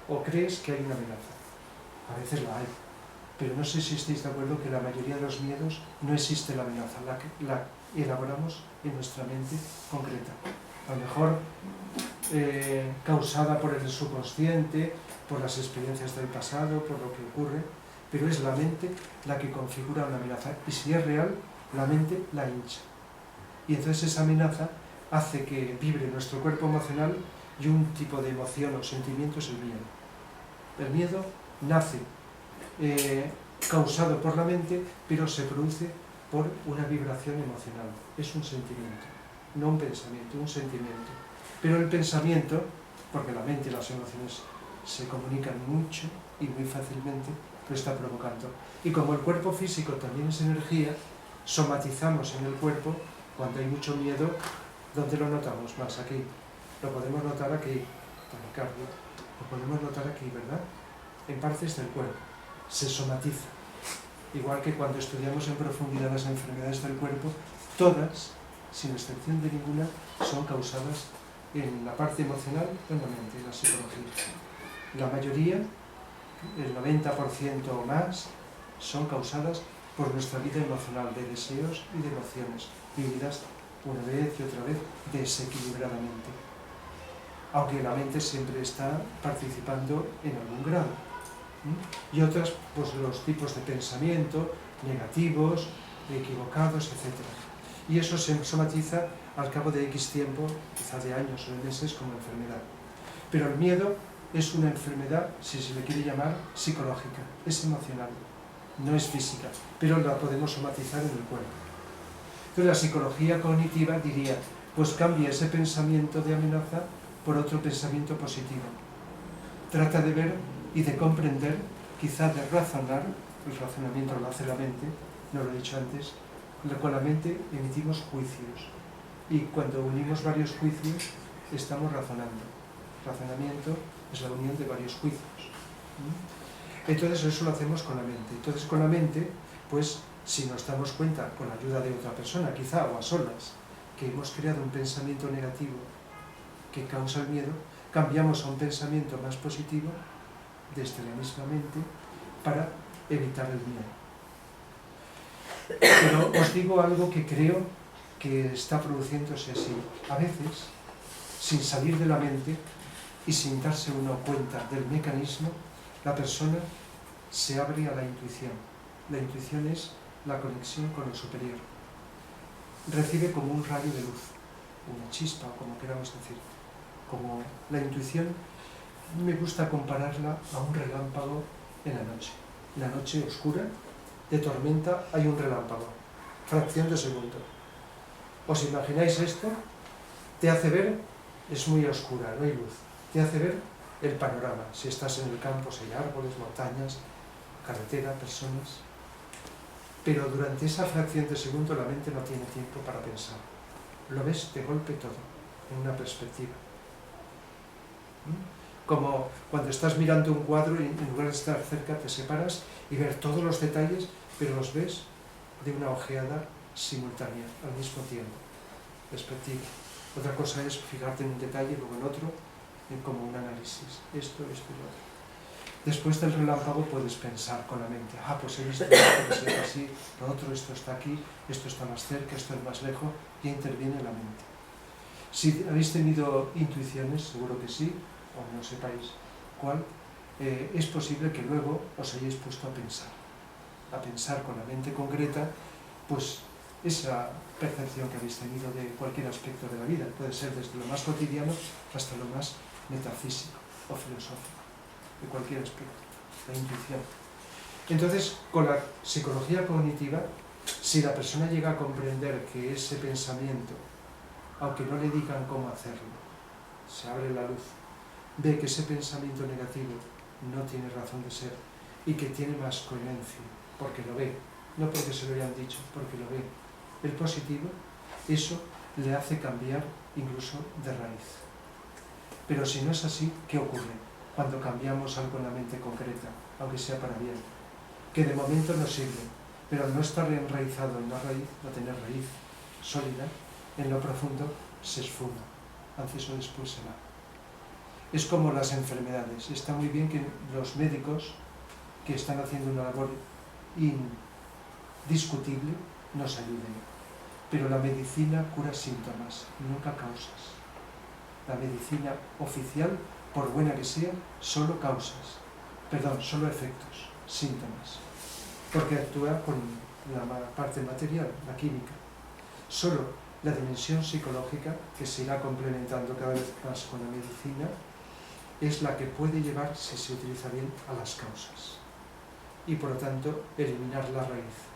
o crees que hay una amenaza. A veces la hay, pero no sé si estáis de acuerdo que la mayoría de los miedos no existe la amenaza, la elaboramos en nuestra mente concreta. A lo mejor causada por el subconsciente, por las experiencias del pasado, por lo que ocurre, pero es la mente la que configura una amenaza. Y si es real, la mente la hincha. Y entonces esa amenaza hace que vibre nuestro cuerpo emocional y un tipo de emoción o sentimiento es el miedo. El miedo nace causado por la mente, pero se produce por una vibración emocional. Es un sentimiento, no un pensamiento, un sentimiento. Pero el pensamiento, porque la mente y las emociones se comunican mucho y muy fácilmente, lo está provocando. Y como el cuerpo físico también es energía, somatizamos en el cuerpo cuando hay mucho miedo. ¿Dónde lo notamos más? Aquí. Lo podemos notar aquí, taquicardia. Lo podemos notar aquí, ¿verdad? En partes del cuerpo. Se somatiza. Igual que cuando estudiamos en profundidad las enfermedades del cuerpo, todas, sin excepción de ninguna, son causadas en la parte emocional, en la mente, en la psicología. La mayoría, el 90% o más, son causadas por nuestra vida emocional, de deseos y de emociones, vividas una vez y otra vez desequilibradamente. Aunque la mente siempre está participando en algún grado. Y otras, pues los tipos de pensamiento, negativos, equivocados, etc. Y eso se somatiza al cabo de X tiempo, quizá de años o de meses, como enfermedad. Pero el miedo es una enfermedad, si se le quiere llamar, psicológica, es emocional, no es física, pero la podemos somatizar en el cuerpo. Entonces la psicología cognitiva diría, pues cambia ese pensamiento de amenaza por otro pensamiento positivo. Trata de ver y de comprender, quizá de razonar, el razonamiento lo hace la mente, no lo he dicho antes, con la mente emitimos juicios. Y cuando unimos varios juicios, estamos razonando. Razonamiento es la unión de varios juicios. Entonces eso lo hacemos con la mente. Entonces con la mente, pues si nos damos cuenta, con la ayuda de otra persona, quizá o a solas, que hemos creado un pensamiento negativo que causa el miedo, cambiamos a un pensamiento más positivo desde la misma mente para evitar el miedo. Pero os digo algo que creo que está produciéndose así. A veces, sin salir de la mente y sin darse uno cuenta del mecanismo, la persona se abre a la intuición. La intuición es la conexión con el superior. Recibe como un rayo de luz, una chispa, como queramos decir. Como la intuición, me gusta compararla a un relámpago en la noche. En la noche oscura, de tormenta, hay un relámpago, fracción de segundo. ¿Os imagináis esto? Te hace ver, es muy oscura, no hay luz, te hace ver el panorama. Si estás en el campo, si hay árboles, montañas, carretera, personas. Pero durante esa fracción de segundo la mente no tiene tiempo para pensar. Lo ves de golpe todo, en una perspectiva. Como cuando estás mirando un cuadro y en lugar de estar cerca te separas y ver todos los detalles, pero los ves de una ojeada simultánea, al mismo tiempo. Perspectiva. Otra cosa es fijarte en un detalle, luego en otro, como un análisis. Esto y lo otro. Después del relámpago puedes pensar con la mente, pues he visto esto que se ve así, lo otro, esto está aquí, esto está más cerca, esto es más lejos, y interviene la mente. Si habéis tenido intuiciones, seguro que sí, o no sepáis cuál, es posible que luego os hayáis puesto a pensar con la mente concreta, pues esa percepción que habéis tenido de cualquier aspecto de la vida, puede ser desde lo más cotidiano hasta lo más metafísico o filosófico, de cualquier aspecto, la intuición. Entonces, con la psicología cognitiva, si la persona llega a comprender que ese pensamiento, aunque no le digan cómo hacerlo, se abre la luz, ve que ese pensamiento negativo no tiene razón de ser y que tiene más coherencia, porque lo ve, no porque se lo hayan dicho, porque lo ve. El positivo, eso le hace cambiar incluso de raíz. Pero si no es así, ¿qué ocurre cuando cambiamos algo en la mente concreta, aunque sea para bien? Que de momento nos sirve, pero al no estar enraizado en la raíz, no tener raíz sólida, en lo profundo se esfuma, antes o después se va. Es como las enfermedades. Está muy bien que los médicos que están haciendo una labor indiscutible nos ayuden, pero la medicina cura síntomas, nunca causas. la medicina oficial, por buena que sea, solo solo efectos, síntomas, porque actúa con la parte material, la química. Solo la dimensión psicológica, que se irá complementando cada vez más con la medicina, es la que puede llevar, si se utiliza bien, a las causas. Y por lo tanto, eliminar la raíz.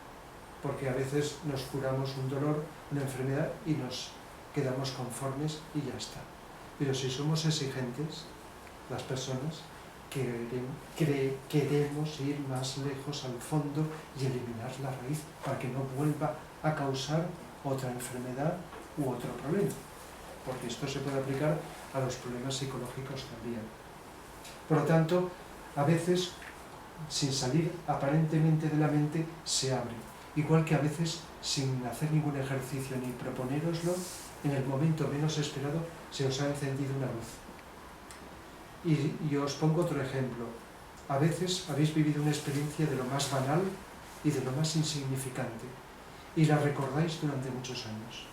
Porque a veces nos curamos un dolor, una enfermedad, y nos quedamos conformes y ya está. Pero si somos exigentes, las personas, queremos ir más lejos al fondo y eliminar la raíz para que no vuelva a causar otra enfermedad u otro problema, porque esto se puede aplicar a los problemas psicológicos también. Por lo tanto, a veces, sin salir aparentemente de la mente, se abre, igual que a veces, sin hacer ningún ejercicio ni proponéroslo, en el momento menos esperado se os ha encendido una luz. Y os pongo otro ejemplo. A veces habéis vivido una experiencia de lo más banal y de lo más insignificante, y la recordáis durante muchos años.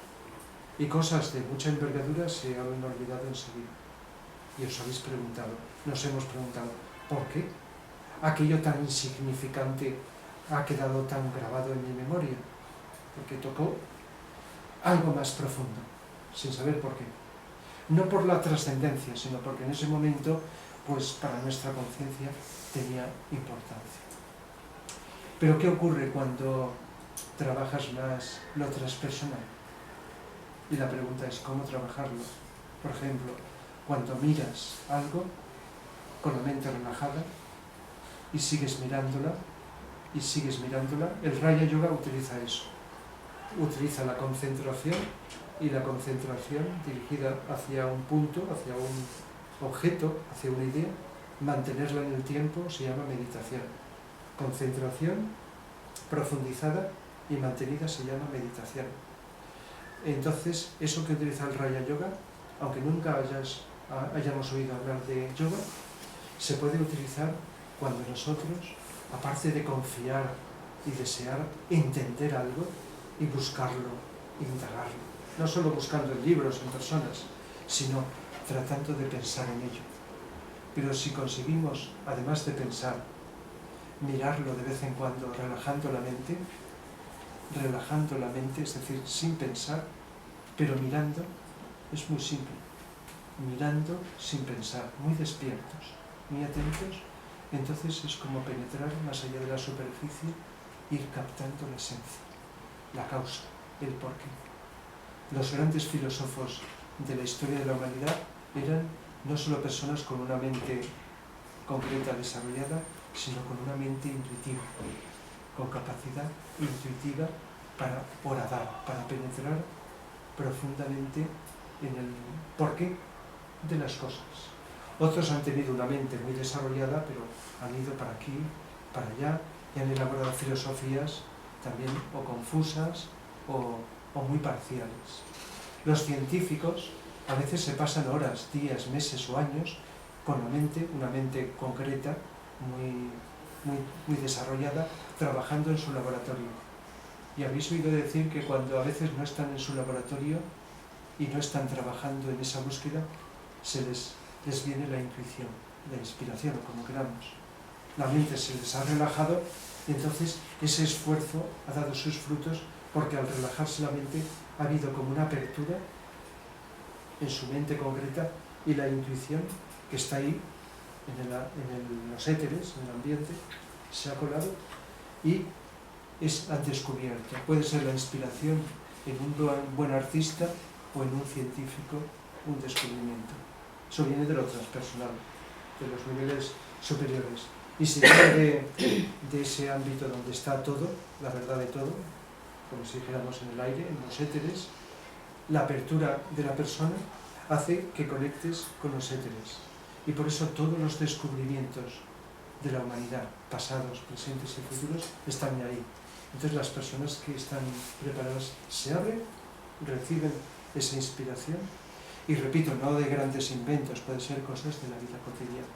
Y cosas de mucha envergadura se han olvidado enseguida. Y os habéis preguntado, nos hemos preguntado, ¿por qué aquello tan insignificante ha quedado tan grabado en mi memoria? Porque tocó algo más profundo, sin saber por qué. No por la trascendencia, sino porque en ese momento, pues para nuestra conciencia tenía importancia. Pero ¿qué ocurre cuando trabajas más lo transpersonal? Y la pregunta es, ¿cómo trabajarlo? Por ejemplo, cuando miras algo con la mente relajada y sigues mirándola, el Raya Yoga utiliza eso. Utiliza la concentración, y la concentración dirigida hacia un punto, hacia un objeto, hacia una idea, mantenerla en el tiempo se llama meditación. Concentración profundizada y mantenida se llama meditación. Entonces, eso que utiliza el Raya Yoga, aunque nunca hayamos oído hablar de yoga, se puede utilizar cuando nosotros, aparte de confiar y desear entender algo y buscarlo, indagarlo, no solo buscando en libros, en personas, sino tratando de pensar en ello. Pero si conseguimos, además de pensar, mirarlo de vez en cuando, relajando la mente, es decir, sin pensar, pero mirando, es muy simple. Mirando sin pensar, muy despiertos, muy atentos, entonces es como penetrar más allá de la superficie, ir captando la esencia, la causa, el porqué. Los grandes filósofos de la historia de la humanidad eran no solo personas con una mente concreta desarrollada, sino con una mente intuitiva, con capacidad intuitiva para horadar, para penetrar profundamente en el porqué de las cosas. Otros han tenido una mente muy desarrollada, pero han ido para aquí, para allá, y han elaborado filosofías también o confusas o muy parciales. Los científicos a veces se pasan horas, días, meses o años con una mente concreta, muy desarrollada, trabajando en su laboratorio. Y habéis oído decir que cuando a veces no están en su laboratorio y no están trabajando en esa búsqueda, se les viene la intuición, la inspiración, o como queramos. La mente se les ha relajado y entonces ese esfuerzo ha dado sus frutos, porque al relajarse la mente ha habido como una apertura en su mente concreta, y la intuición que está ahí en los éteres, en el ambiente, se ha colado y han descubierto. Puede ser la inspiración en un buen artista o en un científico, un descubrimiento. Eso viene de lo transpersonal, de los niveles superiores. Y si viene de ese ámbito donde está todo, la verdad de todo, como si dijéramos en el aire, en los éteres, la apertura de la persona hace que conectes con los éteres. Y por eso todos los descubrimientos de la humanidad, pasados, presentes y futuros, están ahí. Entonces las personas que están preparadas se abren, reciben esa inspiración, y repito, no de grandes inventos, pueden ser cosas de la vida cotidiana.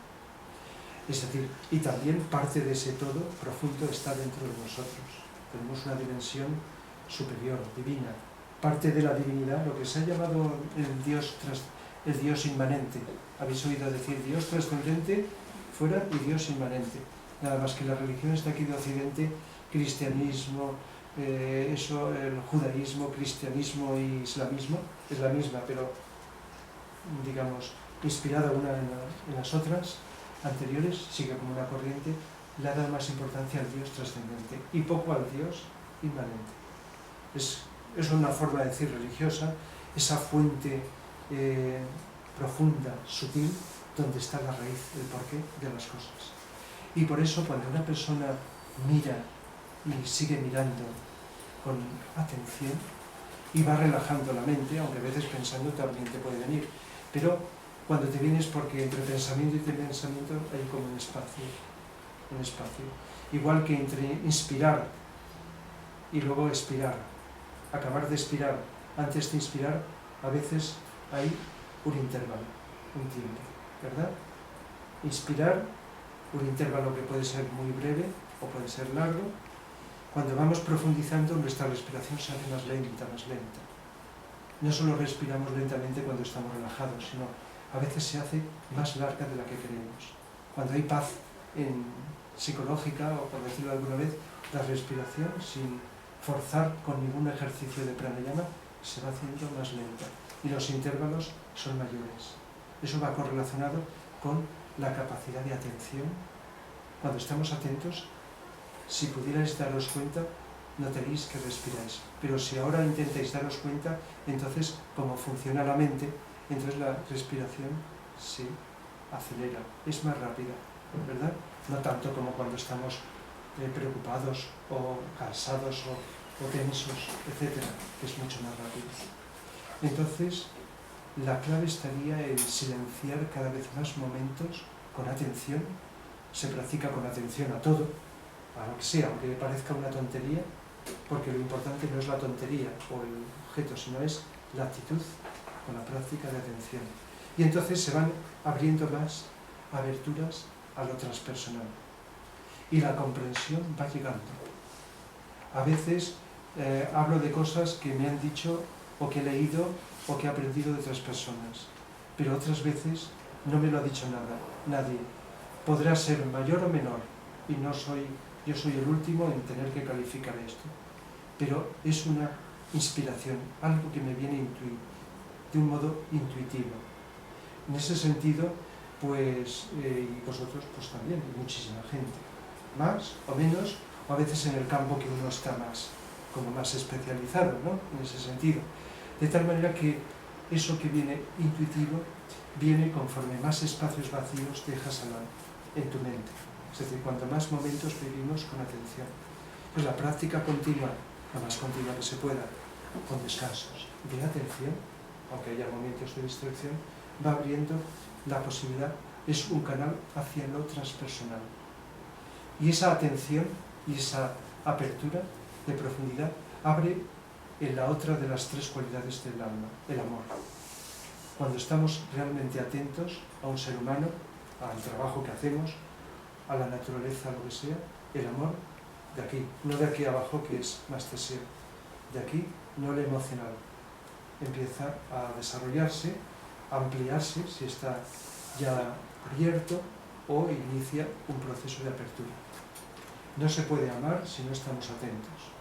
Es decir, y también parte de ese todo profundo está dentro de nosotros. Tenemos una dimensión superior, divina, parte de la divinidad, lo que se ha llamado el Dios el Dios inmanente. Habéis oído decir Dios trascendente fuera y Dios inmanente. Nada más que las religiones de aquí de Occidente, cristianismo, el judaísmo, cristianismo y islamismo, es la misma, pero digamos, inspirada una en las otras anteriores, sigue como una corriente, le da más importancia al Dios trascendente y poco al Dios inmanente. Es una forma de decir religiosa, esa fuente profunda, sutil, donde está la raíz, el porqué de las cosas. Y por eso cuando una persona mira y sigue mirando con atención y va relajando la mente, aunque a veces pensando también te puede venir, pero cuando te vienes porque entre pensamiento y pensamiento hay como un espacio. Igual que entre inspirar y luego expirar, acabar de expirar antes de inspirar, a veces hay un intervalo, un tiempo, ¿verdad? Inspirar, un intervalo que puede ser muy breve o puede ser largo. Cuando vamos profundizando, nuestra respiración se hace más lenta, más lenta. No solo respiramos lentamente cuando estamos relajados, sino a veces se hace más larga de la que queremos. Cuando hay paz psicológica, o por decirlo alguna vez, la respiración, sin forzar con ningún ejercicio de pranayama, se va haciendo más lenta y los intervalos son mayores. Eso va correlacionado con la capacidad de atención. Cuando estamos atentos, si pudierais daros cuenta, notaréis que respiráis. Pero si ahora intentáis daros cuenta, entonces, como funciona la mente, entonces la respiración se acelera, es más rápida, ¿verdad? No tanto como cuando estamos preocupados o cansados o tensos, etc., que es mucho más rápido. Entonces, la clave estaría en silenciar cada vez más momentos con atención. Se practica con atención a todo, a lo que sea, aunque parezca una tontería, porque lo importante no es la tontería o el objeto, sino es la actitud con la práctica de atención. Y entonces se van abriendo más aberturas a lo transpersonal. Y la comprensión va llegando. A veces hablo de cosas que me han dicho o que he leído o que he aprendido de otras personas, pero otras veces no me lo ha dicho nadie. Podrá ser mayor o menor, y yo soy el último en tener que calificar esto, pero es una inspiración, algo que me viene de un modo intuitivo. En ese sentido, pues, y vosotros pues también, y muchísima gente, más o menos, o a veces en el campo que uno está más especializado, ¿no? En ese sentido. De tal manera que eso que viene intuitivo, viene conforme más espacios vacíos dejas en tu mente. Es decir, cuanto más momentos vivimos con atención. Pues la práctica continua, la más continua que se pueda, con descansos de atención, aunque haya momentos de distracción, va abriendo la posibilidad, es un canal hacia lo transpersonal. Y esa atención y esa apertura de profundidad abre en la otra de las tres cualidades del alma, el amor. Cuando estamos realmente atentos a un ser humano, al trabajo que hacemos, a la naturaleza, a lo que sea, el amor de aquí, no de aquí abajo que es más deseo, de aquí, no el emocional, empieza a desarrollarse, a ampliarse si está ya abierto o inicia un proceso de apertura. No se puede amar si no estamos atentos.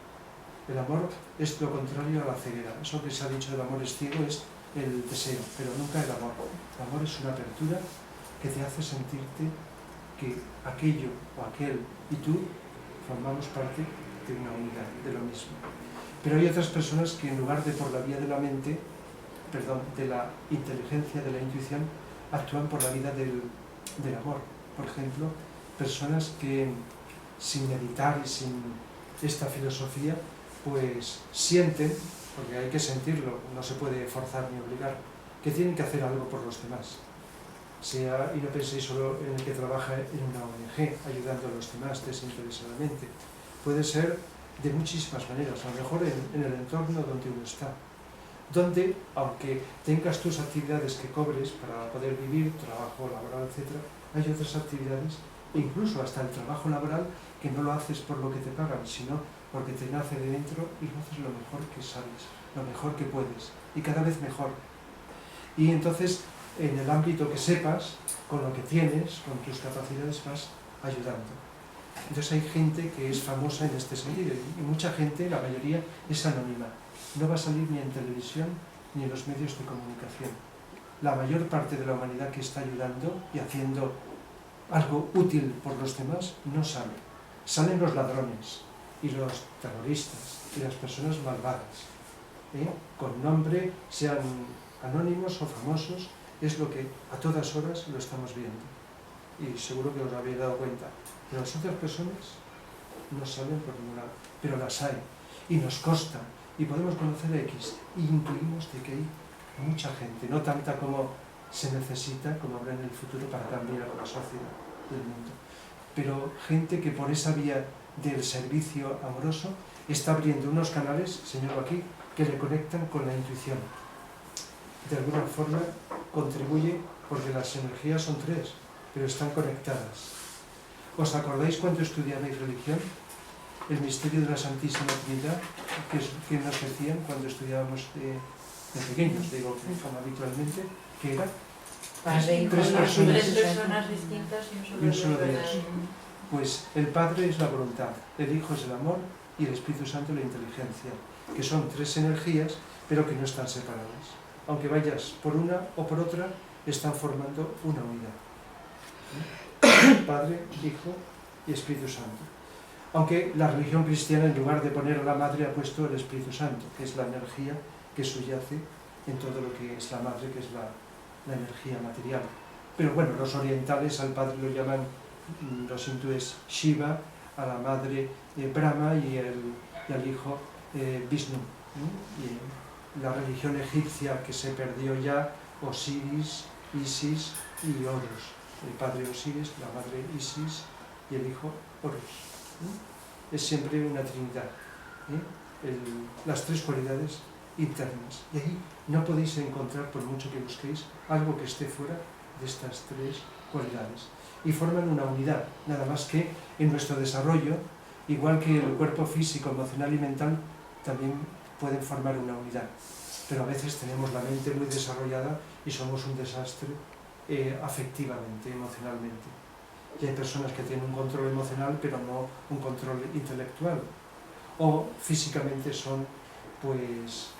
El amor es lo contrario a la ceguera. Eso que se ha dicho del amor es ciego es el deseo, pero nunca el amor. El amor es una apertura que te hace sentirte que aquello o aquel y tú formamos parte de una unidad, de lo mismo. Pero hay otras personas que en lugar de por la vía de la mente, de la inteligencia, de la intuición, actúan por la vía del amor. Por ejemplo, personas que sin meditar y sin esta filosofía, pues sienten, porque hay que sentirlo, no se puede forzar ni obligar, que tienen que hacer algo por los demás. Y no penséis solo en el que trabaja en una ONG, ayudando a los demás desinteresadamente. Puede ser de muchísimas maneras, a lo mejor en el entorno donde uno está, donde, aunque tengas tus actividades que cobres para poder vivir, trabajo laboral, etc., hay otras actividades, incluso hasta el trabajo laboral, que no lo haces por lo que te pagan, sino porque te nace de dentro y lo haces lo mejor que sabes, lo mejor que puedes, y cada vez mejor. Y entonces, en el ámbito que sepas, con lo que tienes, con tus capacidades, vas ayudando. Entonces hay gente que es famosa en este sentido, y mucha gente, la mayoría, es anónima. No va a salir ni en televisión ni en los medios de comunicación. La mayor parte de la humanidad que está ayudando y haciendo algo útil por los demás no sale. Salen los ladrones y los terroristas y las personas malvadas. Con nombre, sean anónimos o famosos, es lo que a todas horas lo estamos viendo. Y seguro que os habéis dado cuenta. Pero las otras personas no salen por ningún lado, pero las hay. Y nos consta. Y podemos conocer a X. Y intuimos de que hay mucha gente, no tanta como se necesita, como habrá en el futuro para cambiar a la sociedad del mundo. Pero gente que por esa vía del servicio amoroso está abriendo unos canales, señalo aquí, que le conectan con la intuición. De alguna forma contribuye, porque las energías son tres, pero están conectadas. ¿Os acordáis cuando estudiabais religión? El misterio de la Santísima Trinidad, que nos decían cuando estudiábamos de pequeños, digo, como habitualmente, que era Padre, tres personas distintas y un solo Dios. Pues el Padre es la voluntad, el Hijo es el amor y el Espíritu Santo la inteligencia, que son tres energías, pero que no están separadas. Aunque vayas por una o por otra, están formando una unidad. Padre, Hijo y Espíritu Santo. Aunque la religión cristiana, en lugar de poner a la Madre, ha puesto el Espíritu Santo, que es la energía que subyace en todo lo que es la Madre, que es la energía material. Pero bueno, los orientales al Padre lo llaman, los hindúes, Shiva, a la Madre Brahma y al Hijo Vishnu. Y la religión egipcia que se perdió ya, Osiris, Isis y Horus. El Padre Osiris, la Madre Isis y el Hijo Horus. Es siempre una trinidad. Las tres cualidades internas. Y ahí no podéis encontrar, por mucho que busquéis, algo que esté fuera de estas tres cualidades. Y forman una unidad, nada más que en nuestro desarrollo, igual que el cuerpo físico, emocional y mental, también pueden formar una unidad. Pero a veces tenemos la mente muy desarrollada y somos un desastre afectivamente, emocionalmente. Y hay personas que tienen un control emocional, pero no un control intelectual. O físicamente son, pues,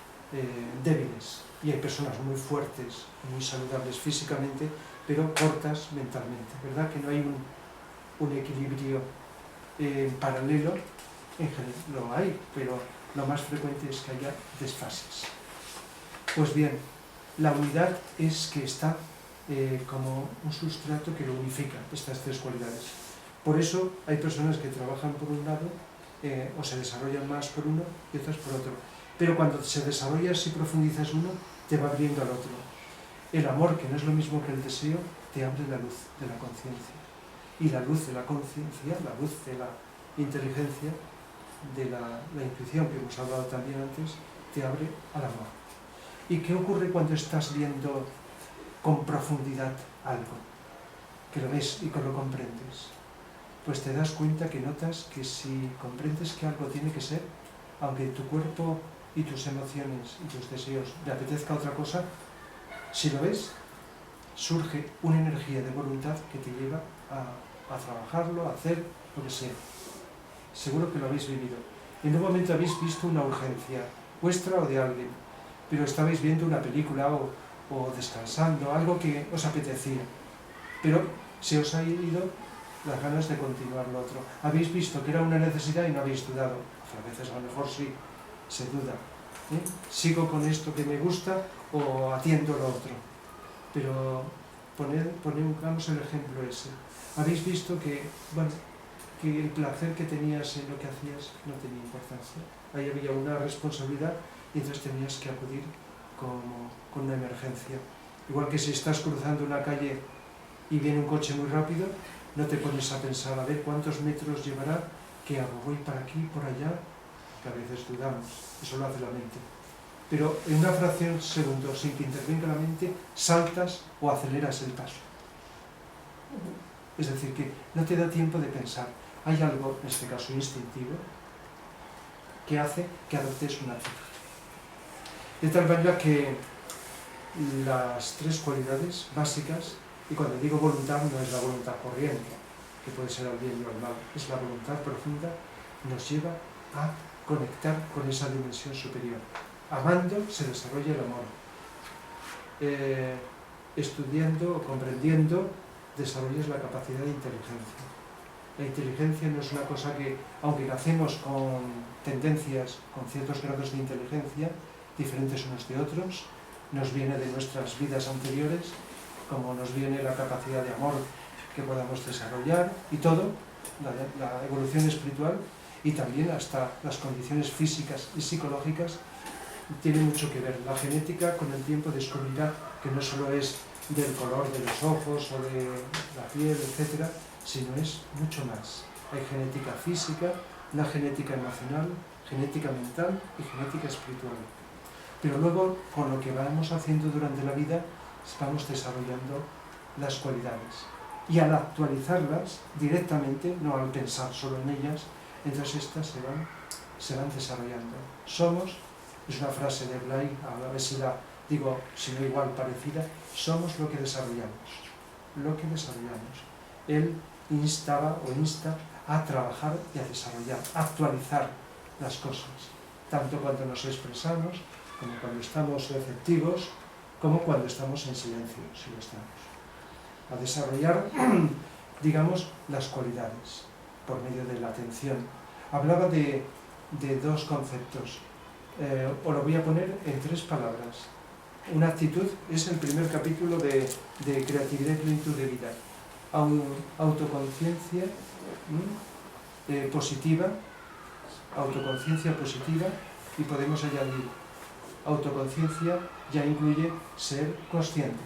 débiles. Y hay personas muy fuertes, muy saludables físicamente, pero cortas mentalmente. ¿Verdad que no hay un equilibrio paralelo? En general lo hay, pero lo más frecuente es que haya desfases. Pues bien, la unidad es que está como un sustrato que lo unifica, estas tres cualidades. Por eso hay personas que trabajan por un lado o se desarrollan más por uno y otras por otro. Pero cuando se desarrollas y profundizas uno, te va abriendo al otro. El amor, que no es lo mismo que el deseo, te abre la luz de la conciencia. Y la luz de la conciencia, la luz de la inteligencia, de la intuición que hemos hablado también antes, te abre al amor. ¿Y qué ocurre cuando estás viendo con profundidad algo? Que lo ves y que lo comprendes. Pues te das cuenta que notas que si comprendes que algo tiene que ser, aunque tu cuerpo y tus emociones y tus deseos le apetezca otra cosa, si lo ves, surge una energía de voluntad que te lleva a trabajarlo, a hacer lo que sea. Seguro que lo habéis vivido. En un momento habéis visto una urgencia, vuestra o de alguien, pero estabais viendo una película o descansando, algo que os apetecía, pero se os ha ido las ganas de continuar lo otro. Habéis visto que era una necesidad y no habéis dudado. A veces a lo mejor sí, se duda. ¿Sigo con esto que me gusta o atiendo lo otro? Pero pongamos el ejemplo ese. Habéis visto que, bueno, que el placer que tenías en lo que hacías no tenía importancia. Ahí había una responsabilidad y entonces tenías que acudir con una emergencia. Igual que si estás cruzando una calle y viene un coche muy rápido, no te pones a pensar a ver cuántos metros llevará, qué hago, voy para aquí, por allá, que a veces dudamos, eso lo hace la mente. Pero en una fracción de segundo, sin que intervenga la mente, saltas o aceleras el paso. Es decir, que no te da tiempo de pensar. Hay algo, en este caso instintivo, que hace que adoptes una actitud. De tal manera que las tres cualidades básicas, y cuando digo voluntad no es la voluntad corriente, que puede ser al bien o al mal, es la voluntad profunda, nos lleva a conectar con esa dimensión superior. Amando se desarrolla el amor. Estudiando o comprendiendo desarrollas la capacidad de inteligencia. La inteligencia no es una cosa que, aunque nacemos con tendencias, con ciertos grados de inteligencia, diferentes unos de otros, nos viene de nuestras vidas anteriores, como nos viene la capacidad de amor que podamos desarrollar y todo, la evolución espiritual y también hasta las condiciones físicas y psicológicas tiene mucho que ver. La genética con el tiempo descubrirá que no solo es del color de los ojos o de la piel, etcétera, sino es mucho más. Hay genética física, una genética emocional, genética mental y genética espiritual. Pero luego, con lo que vamos haciendo durante la vida, vamos desarrollando las cualidades. Y al actualizarlas directamente, no al pensar solo en ellas, entonces estas se van desarrollando. Somos, es una frase de Blay, a ver si la digo, si no igual parecida, somos lo que desarrollamos. Lo que desarrollamos. Él instaba o insta a trabajar y a desarrollar, a actualizar las cosas, tanto cuando nos expresamos, como cuando estamos receptivos, como cuando estamos en silencio, si lo estamos. A desarrollar, digamos, las cualidades por medio de la atención. Hablaba de dos conceptos, os lo voy a poner en 3 palabras. Una actitud es el primer capítulo de Creatividad y Plenitud de Vida. Autoconciencia positiva, autoconciencia positiva, y podemos añadir autoconciencia ya incluye ser consciente,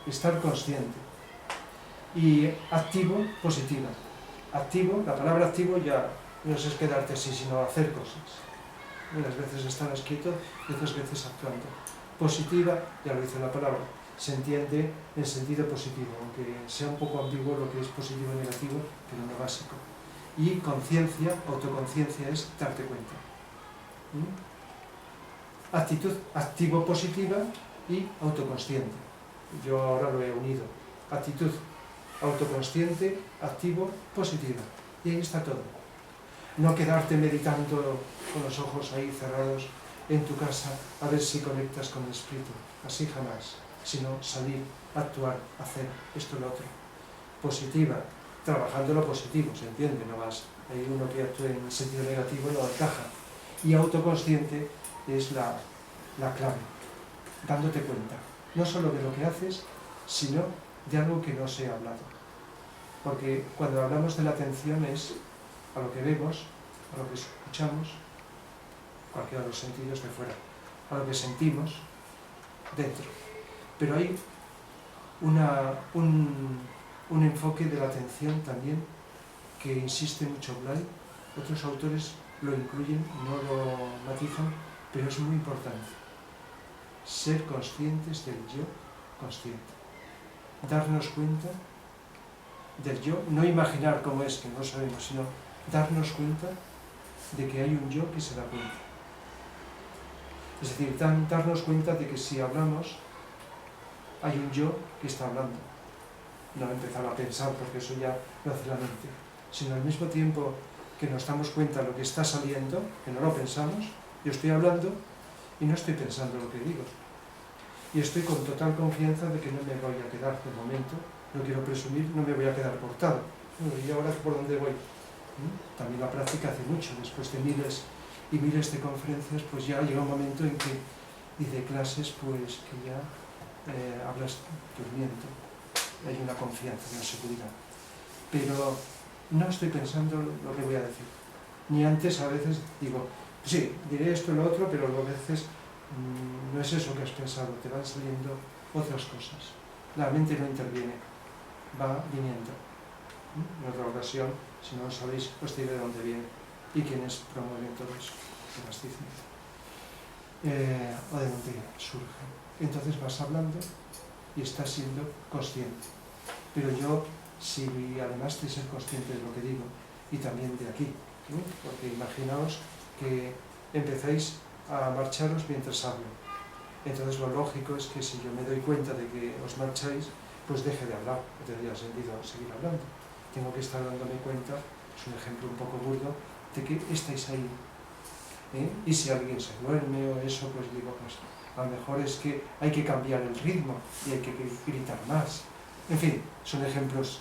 estar consciente. Y activo, positiva. Activo, la palabra activo ya no es quedarte así, sino hacer cosas. Unas veces estarás quieto y otras veces actuando. Positiva, ya lo dice la palabra, se entiende en sentido positivo, aunque sea un poco ambiguo lo que es positivo y negativo, pero no básico. Y conciencia, autoconciencia es darte cuenta. Actitud activo-positiva y autoconsciente. Yo ahora lo he unido. Actitud autoconsciente, activo-positiva. Y ahí está todo. No quedarte meditando con los ojos ahí cerrados en tu casa a ver si conectas con el espíritu. Así jamás. Sino salir, actuar, hacer esto y lo otro. Positiva, trabajando lo positivo, se entiende, no vas. Hay uno que actúa en sentido negativo y no encaja. Y autoconsciente es la clave, dándote cuenta, no solo de lo que haces, sino de algo que no se ha hablado. Porque cuando hablamos de la atención es a lo que vemos, a lo que escuchamos, cualquiera de los sentidos de fuera, a lo que sentimos dentro. Pero hay un enfoque de la atención también que insiste mucho Blay, otros autores lo incluyen, no lo matizan, pero es muy importante. Ser conscientes del yo consciente. Darnos cuenta del yo, no imaginar cómo es, que no sabemos, sino darnos cuenta de que hay un yo que se da cuenta. Es decir, darnos cuenta de que si hablamos, hay un yo que está hablando. No empezar a pensar, porque eso ya lo hace la mente, sino al mismo tiempo que nos damos cuenta de lo que está saliendo, que no lo pensamos, yo estoy hablando y no estoy pensando lo que digo. Y estoy con total confianza de que no me voy a quedar de momento, no quiero presumir, no me voy a quedar cortado. ¿Y ahora por dónde voy? También la práctica hace mucho, después de miles y miles de conferencias, pues ya llega un momento en que, y de clases, pues que ya hablas durmiendo, hay una confianza, una seguridad. Pero no estoy pensando lo que voy a decir. Ni antes a veces digo, sí, diré esto y lo otro, pero a veces no es eso que has pensado, te van saliendo otras cosas. La mente no interviene, va viniendo. En otra ocasión, si no lo sabéis, os diré de dónde viene y quiénes promueven todo eso, que las dicen. O de dónde surge. Entonces vas hablando y estás siendo consciente. Pero yo, si además de ser consciente de lo que digo, y también de aquí, ¿no? Porque imaginaos que empezáis a marcharos mientras hablo. Entonces lo lógico es que si yo me doy cuenta de que os marcháis, pues deje de hablar, no tendría sentido seguir hablando. Tengo que estar dándome cuenta, es un ejemplo un poco burdo, de que estáis ahí. Y si alguien se duerme o eso, pues digo, pues a lo mejor es que hay que cambiar el ritmo y hay que gritar más. En fin, son ejemplos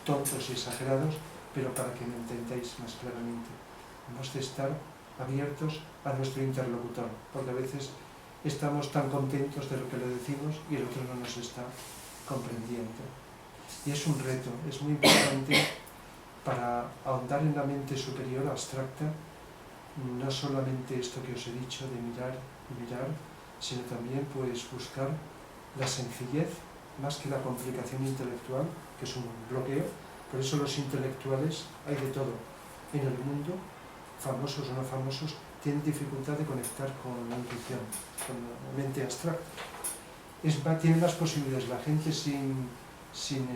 tontos y exagerados, pero para que me entendáis más claramente. Hemos de estar abiertos a nuestro interlocutor, porque a veces estamos tan contentos de lo que le decimos y el otro no nos está comprendiendo. Y es un reto, es muy importante para ahondar en la mente superior abstracta, no solamente esto que os he dicho de mirar y mirar, sino también pues buscar la sencillez más que la complicación intelectual, que es un bloqueo. Por eso los intelectuales, hay de todo en el mundo, famosos o no famosos, tienen dificultad de conectar con la intuición, con la mente abstracta. Tiene más posibilidades. La gente sin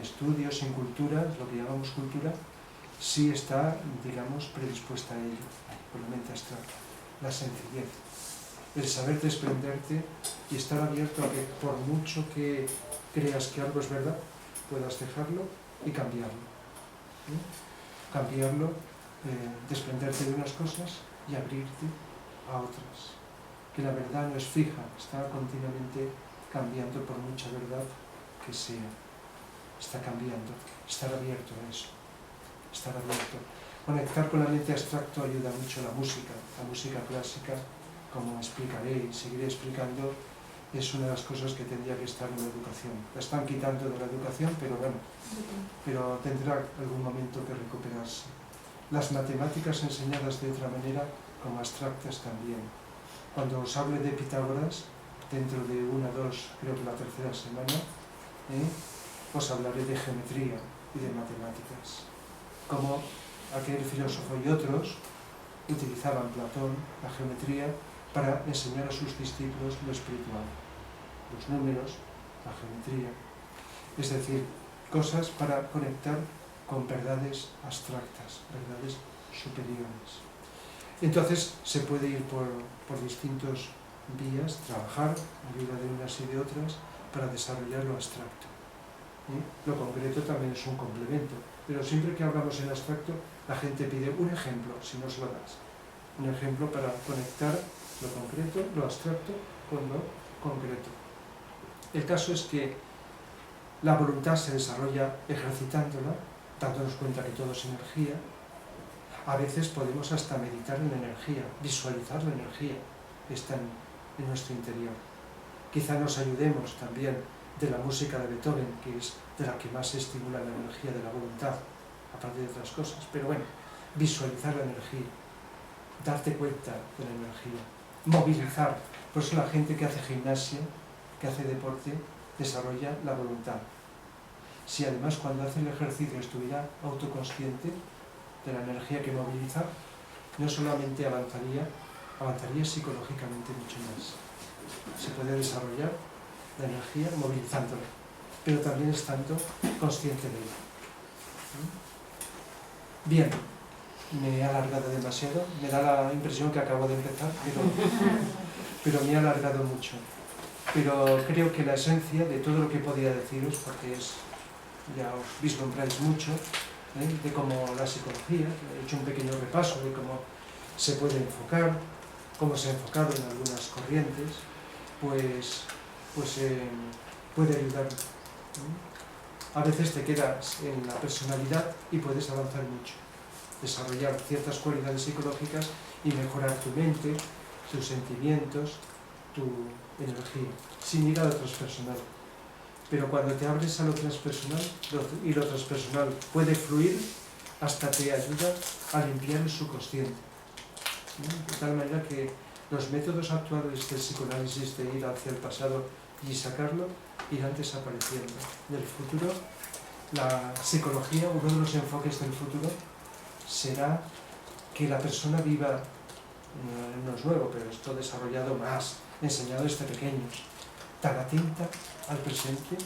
estudios, sin cultura, lo que llamamos cultura, sí está, digamos, predispuesta a ello, por la mente abstracta. La sencillez, el saber desprenderte y estar abierto a que por mucho que creas que algo es verdad, puedas dejarlo y cambiarlo. Cambiarlo, desprenderte de unas cosas y abrirte a otras. Que la verdad no es fija, está continuamente cambiando por mucha verdad que sea. Está cambiando, estar abierto a eso, estar abierto. Conectar con la mente abstracta ayuda mucho la música clásica, como explicaré y seguiré explicando, es una de las cosas que tendría que estar en la educación. La están quitando de la educación, pero bueno, pero tendrá algún momento que recuperarse. Las matemáticas enseñadas de otra manera, como abstractas también. Cuando os hable de Pitágoras, dentro de 1, 2, creo que la tercera semana, os hablaré de geometría y de matemáticas. Como aquel filósofo y otros utilizaban Platón, la geometría, para enseñar a sus discípulos lo espiritual, los números, la geometría, es decir, cosas para conectar con verdades abstractas, verdades superiores. Entonces se puede ir por distintos vías, trabajar, ayuda de unas y de otras, para desarrollar lo abstracto. Lo concreto también es un complemento, pero siempre que hablamos en abstracto, la gente pide un ejemplo, si no se lo das. Un ejemplo para conectar lo concreto, lo abstracto, con lo concreto. El caso es que la voluntad se desarrolla ejercitándola, dándonos cuenta que todo es energía. A veces podemos hasta meditar en la energía, visualizar la energía que está en nuestro interior. Quizá nos ayudemos también de la música de Beethoven, que es de la que más estimula la energía de la voluntad, aparte de otras cosas. Pero bueno, visualizar la energía, darte cuenta de la energía, movilizar. Por eso la gente que hace gimnasia, que hace deporte, desarrolla la voluntad. Si además cuando hace el ejercicio estuviera autoconsciente de la energía que moviliza, no solamente avanzaría psicológicamente mucho más. Se puede desarrollar la energía movilizándola, pero también estando consciente de ella. Bien, me he alargado demasiado, me da la impresión que acabo de empezar, pero me he alargado mucho. Pero creo que la esencia de todo lo que podía deciros, porque ya os vislumbráis mucho, de cómo la psicología, he hecho un pequeño repaso de cómo se puede enfocar, cómo se ha enfocado en algunas corrientes, pues puede ayudar. A veces te quedas en la personalidad y puedes avanzar mucho, desarrollar ciertas cualidades psicológicas y mejorar tu mente, tus sentimientos, tu energía, sin ir a lo transpersonal. Pero cuando te abres a lo transpersonal, y lo transpersonal puede fluir, hasta te ayuda a limpiar el subconsciente. De tal manera que los métodos actuales del psicoanálisis de ir hacia el pasado y sacarlo irán desapareciendo. En el futuro, la psicología, uno de los enfoques del futuro, será que la persona viva, no es nuevo, pero esto desarrollado más, enseñado desde pequeños, tan atenta al presente,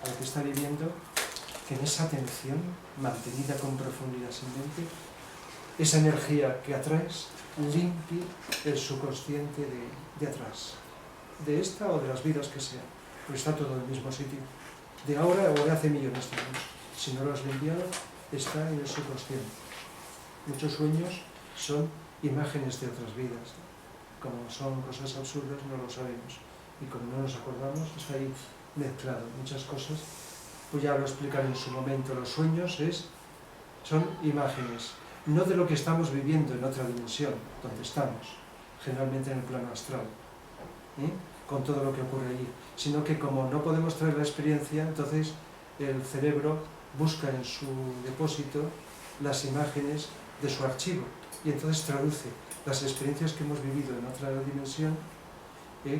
a lo que está viviendo, que en esa atención mantenida con profundidad sin mente, esa energía que atraes limpie el subconsciente de atrás. de esta o de las vidas que sean, pero está todo en el mismo sitio, de ahora o de hace millones de años. Si no lo has limpiado, está en el subconsciente. Muchos sueños son imágenes de otras vidas. Como son cosas absurdas, no lo sabemos. Y como no nos acordamos, está ahí mezclado. Muchas cosas, pues ya lo explicaré en su momento. Los sueños son imágenes, no de lo que estamos viviendo en otra dimensión, donde estamos, generalmente en el plano astral, con todo lo que ocurre allí, sino que como no podemos traer la experiencia, entonces el cerebro busca en su depósito las imágenes de su archivo y entonces traduce las experiencias que hemos vivido en otra dimensión,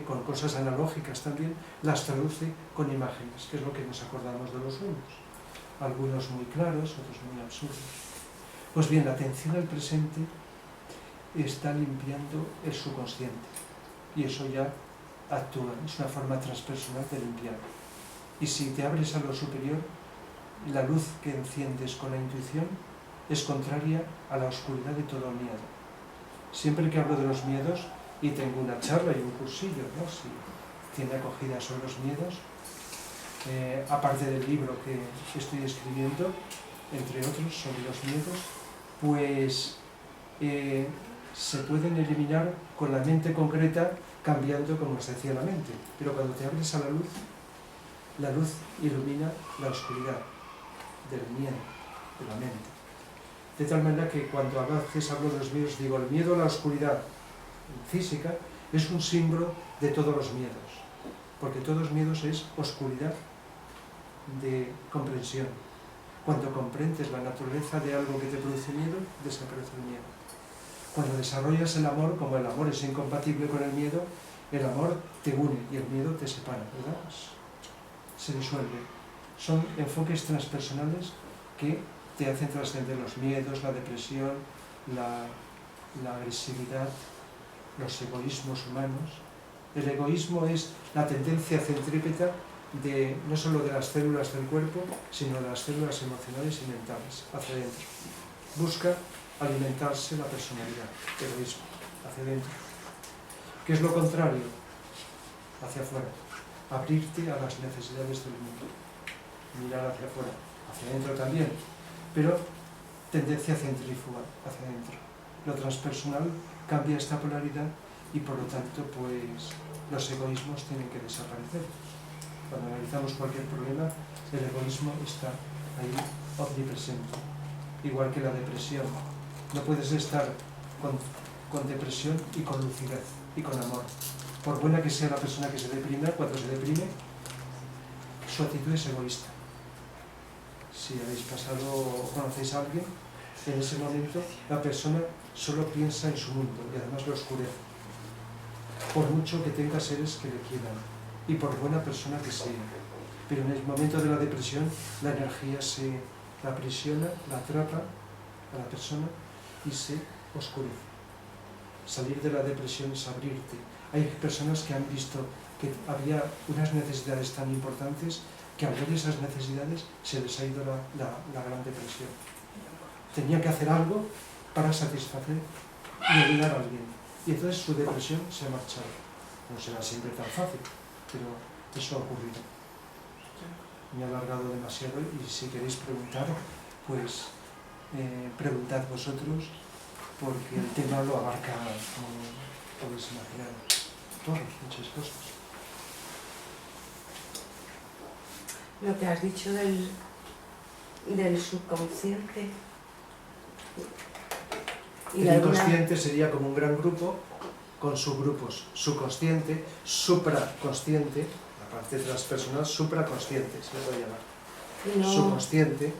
con cosas analógicas también, las traduce con imágenes, que es lo que nos acordamos de los sueños. Algunos muy claros, otros muy absurdos. Pues bien, la atención al presente está limpiando el subconsciente y eso ya actúa, es una forma transpersonal de limpiar. Y si te abres a lo superior, la luz que enciendes con la intuición es contraria a la oscuridad de todo miedo. Siempre que hablo de los miedos, y tengo una charla y un cursillo, ¿no?, si tiene acogida sobre los miedos, aparte del libro que estoy escribiendo, entre otros, sobre los miedos, pues se pueden eliminar con la mente concreta, cambiando, como os decía, la mente. Pero cuando te abres a la luz ilumina la oscuridad del miedo, de la mente. De tal manera que cuando a veces hablo de los miedos, digo, el miedo a la oscuridad física es un símbolo de todos los miedos, porque todos los miedos es oscuridad de comprensión. Cuando comprendes la naturaleza de algo que te produce miedo, desaparece el miedo. Cuando desarrollas el amor, como el amor es incompatible con el miedo, el amor te une y el miedo te separa, ¿verdad? Se disuelve. Son enfoques transpersonales que te hacen trascender los miedos, la depresión, la agresividad, los egoísmos humanos. El egoísmo es la tendencia centrípeta no solo de las células del cuerpo, sino de las células emocionales y mentales, hacia adentro. Busca alimentarse la personalidad, egoísmo, hacia adentro. ¿Qué es lo contrario? Hacia afuera. Abrirte a las necesidades del mundo. Mirar hacia afuera, hacia adentro también, pero tendencia centrífuga, hacia adentro. Lo transpersonal cambia esta polaridad y por lo tanto pues los egoísmos tienen que desaparecer. Cuando analizamos cualquier problema, el egoísmo está ahí omnipresente, igual que la depresión. No puedes estar con depresión y con lucidez y con amor. Por buena que sea la persona que se deprime, cuando se deprime, su actitud es egoísta. Si habéis pasado o conocéis a alguien, en ese momento la persona solo piensa en su mundo y además lo oscurece, por mucho que tenga seres que le quieran y por buena persona que sea. Pero en el momento de la depresión, la energía se la aprisiona, la atrapa a la persona y se oscurece. Salir de la depresión es abrirte. Hay personas que han visto que había unas necesidades tan importantes que al ver esas necesidades se les ha ido la gran depresión. Tenía que hacer algo para satisfacer y ayudar a alguien. Y entonces su depresión se ha marchado. No será siempre tan fácil, pero eso ha ocurrido. Me he alargado demasiado y si queréis preguntar, pues preguntad vosotros, porque el tema lo abarca, como podéis imaginar, muchas cosas. Lo que has dicho del subconsciente. El inconsciente sería como un gran grupo con subgrupos, subconsciente, supraconsciente, la parte transpersonal, supraconsciente, se le puede llamar. Subconsciente,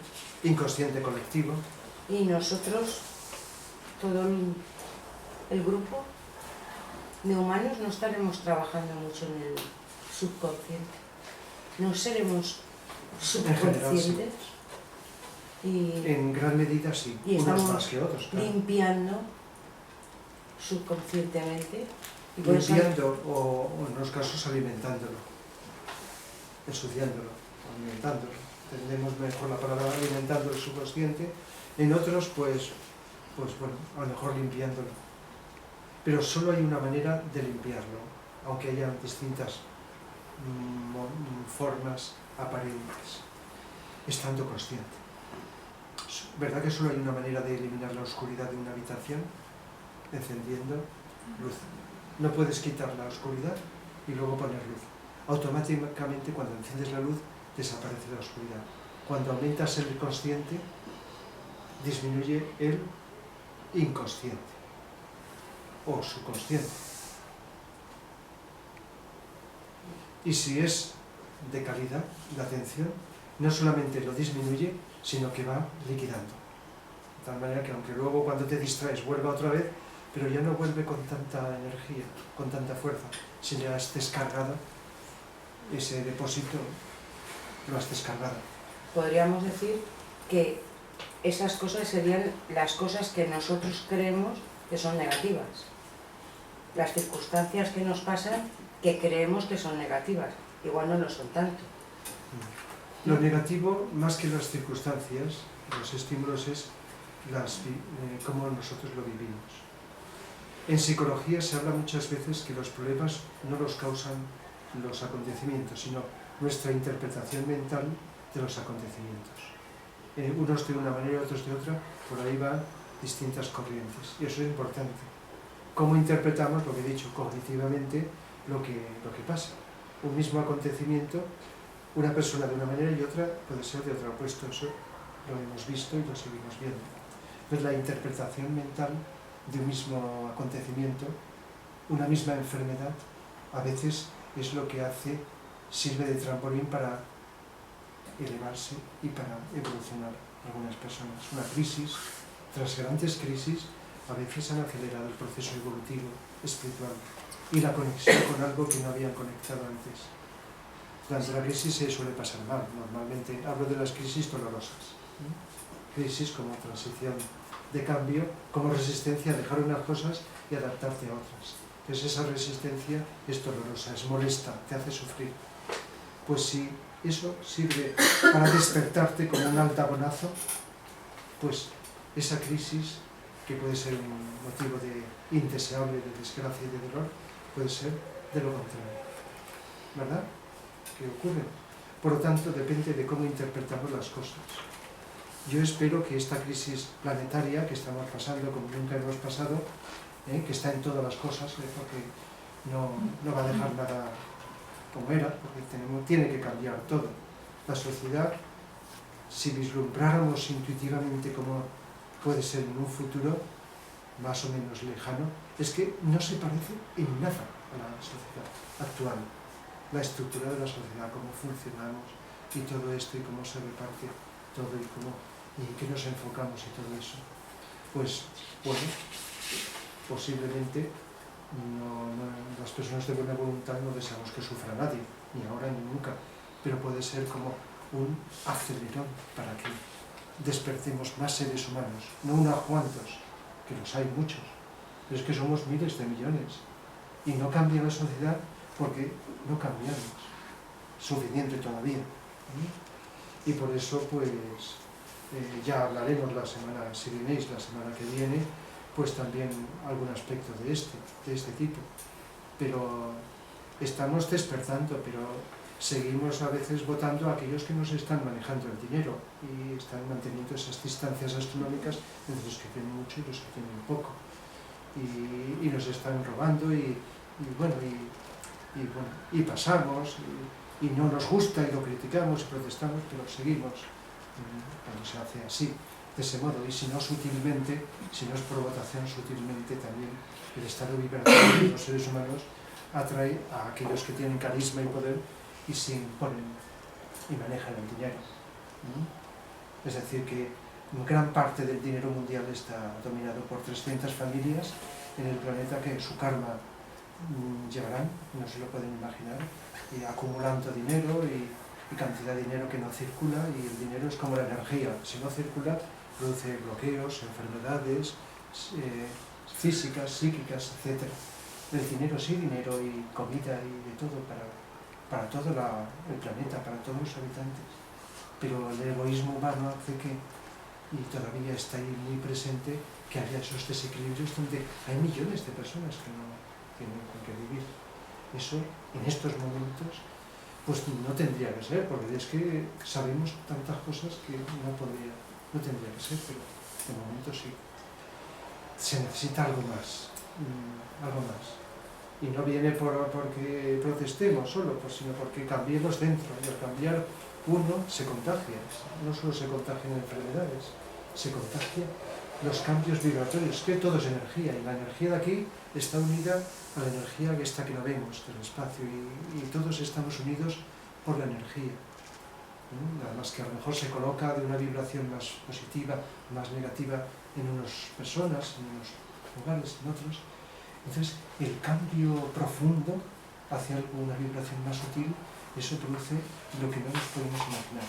inconsciente colectivo. Y nosotros, todo el grupo de humanos, no estaremos trabajando mucho en el subconsciente. No seremos subconscientes. En gran medida sí, y unos más que otros. Claro. Limpiando subconscientemente. Y limpiando o en unos casos alimentándolo, ensuciándolo, alimentándolo. Entendemos mejor la palabra alimentando el subconsciente. En otros, pues bueno, a lo mejor limpiándolo. Pero solo hay una manera de limpiarlo, aunque haya distintas formas aparentes, estando consciente. ¿Verdad que solo hay una manera de eliminar la oscuridad de una habitación? Encendiendo luz. No puedes quitar la oscuridad y luego poner luz. Automáticamente, cuando enciendes la luz, desaparece la oscuridad. Cuando aumentas el consciente, disminuye el inconsciente o subconsciente. Y si es de calidad la atención, no solamente lo disminuye, sino que va liquidando. De tal manera que aunque luego cuando te distraes vuelva otra vez, pero ya no vuelve con tanta energía, con tanta fuerza. Si le has descargado ese depósito, lo has descargado. Podríamos decir que esas cosas serían las cosas que nosotros creemos que son negativas. Las circunstancias que nos pasan que creemos que son negativas. Igual no lo son tanto. Lo negativo, más que las circunstancias, los estímulos, es cómo nosotros lo vivimos. En psicología se habla muchas veces que los problemas no los causan los acontecimientos, sino nuestra interpretación mental de los acontecimientos. Unos de una manera, otros de otra, por ahí van distintas corrientes. Y eso es importante. Cómo interpretamos, lo que he dicho, cognitivamente, lo que pasa. Un mismo acontecimiento, una persona de una manera y otra puede ser de otro opuesto. Eso lo hemos visto y lo seguimos viendo. Entonces, la interpretación mental de un mismo acontecimiento, una misma enfermedad, a veces es lo que sirve de trampolín para elevarse y para evolucionar algunas personas. Una crisis, tras grandes crisis, a veces han acelerado el proceso evolutivo espiritual y la conexión con algo que no habían conectado antes. Durante la crisis se suele pasar mal, normalmente hablo de las crisis dolorosas. Crisis como transición de cambio, como resistencia a dejar unas cosas y adaptarte a otras. Entonces esa resistencia es dolorosa, es molesta, te hace sufrir. Pues si eso sirve para despertarte como un altabonazo, pues esa crisis, que puede ser un motivo de indeseable, de desgracia y de dolor, puede ser de lo contrario. ¿Verdad? ¿Qué ocurre? Por lo tanto, depende de cómo interpretamos las cosas. Yo espero que esta crisis planetaria que estamos pasando, como nunca hemos pasado, que está en todas las cosas, porque no va a dejar nada como era, porque tiene que cambiar todo. La sociedad, si vislumbráramos intuitivamente cómo puede ser en un futuro más o menos lejano, es que no se parece en nada a la sociedad actual. La estructura de la sociedad, cómo funcionamos y todo esto, y cómo se reparte todo, y en qué nos enfocamos y todo eso. Pues, bueno, posiblemente las personas de buena voluntad no deseamos que sufra nadie, ni ahora ni nunca, pero puede ser como un acelerón para que despertemos más seres humanos, no unos cuantos, que los hay muchos, pero es que somos miles de millones, y no cambia la sociedad porque no cambiamos suficiente todavía. Y por eso, pues, ya hablaremos si venéis la semana que viene, pues también algún aspecto de este tipo. Pero estamos despertando, pero seguimos a veces votando a aquellos que nos están manejando el dinero y están manteniendo esas distancias astronómicas entre los que tienen mucho y los que tienen poco. Y nos están robando y pasamos y no nos gusta y lo criticamos y protestamos, pero seguimos cuando se hace así, de ese modo, y si no sutilmente, si no es provocación, sutilmente también el estado vibratorio de los seres humanos atrae a aquellos que tienen carisma y poder y se imponen y manejan el dinero. Es decir, que gran parte del dinero mundial está dominado por 300 familias en el planeta que su karma llevarán, no se lo pueden imaginar, y acumulando dinero y cantidad de dinero que no circula, y el dinero es como la energía, si no circula produce bloqueos, enfermedades físicas, psíquicas, etc. El dinero sí, dinero y comida y de todo para todo el planeta, para todos los habitantes, pero el egoísmo humano hace que, y todavía está ahí muy presente, que haya esos desequilibrios donde hay millones de personas que no tienen con qué vivir. Eso, en estos momentos, pues no tendría que ser, porque es que sabemos tantas cosas que no tendría que ser, pero de momento sí. Se necesita algo más, algo más. Y no viene porque protestemos solo, pues, sino porque cambiemos dentro. Y al cambiar uno se contagia. No solo se contagian enfermedades, se contagian los cambios vibratorios, que todo es energía. Y la energía de aquí está unida a la energía que está que no vemos, del espacio. Y todos estamos unidos por la energía. Nada más que a lo mejor se coloca de una vibración más positiva, más negativa en unas personas, en unos lugares, en otros. Entonces, el cambio profundo hacia una vibración más sutil, eso produce lo que no nos podemos imaginar,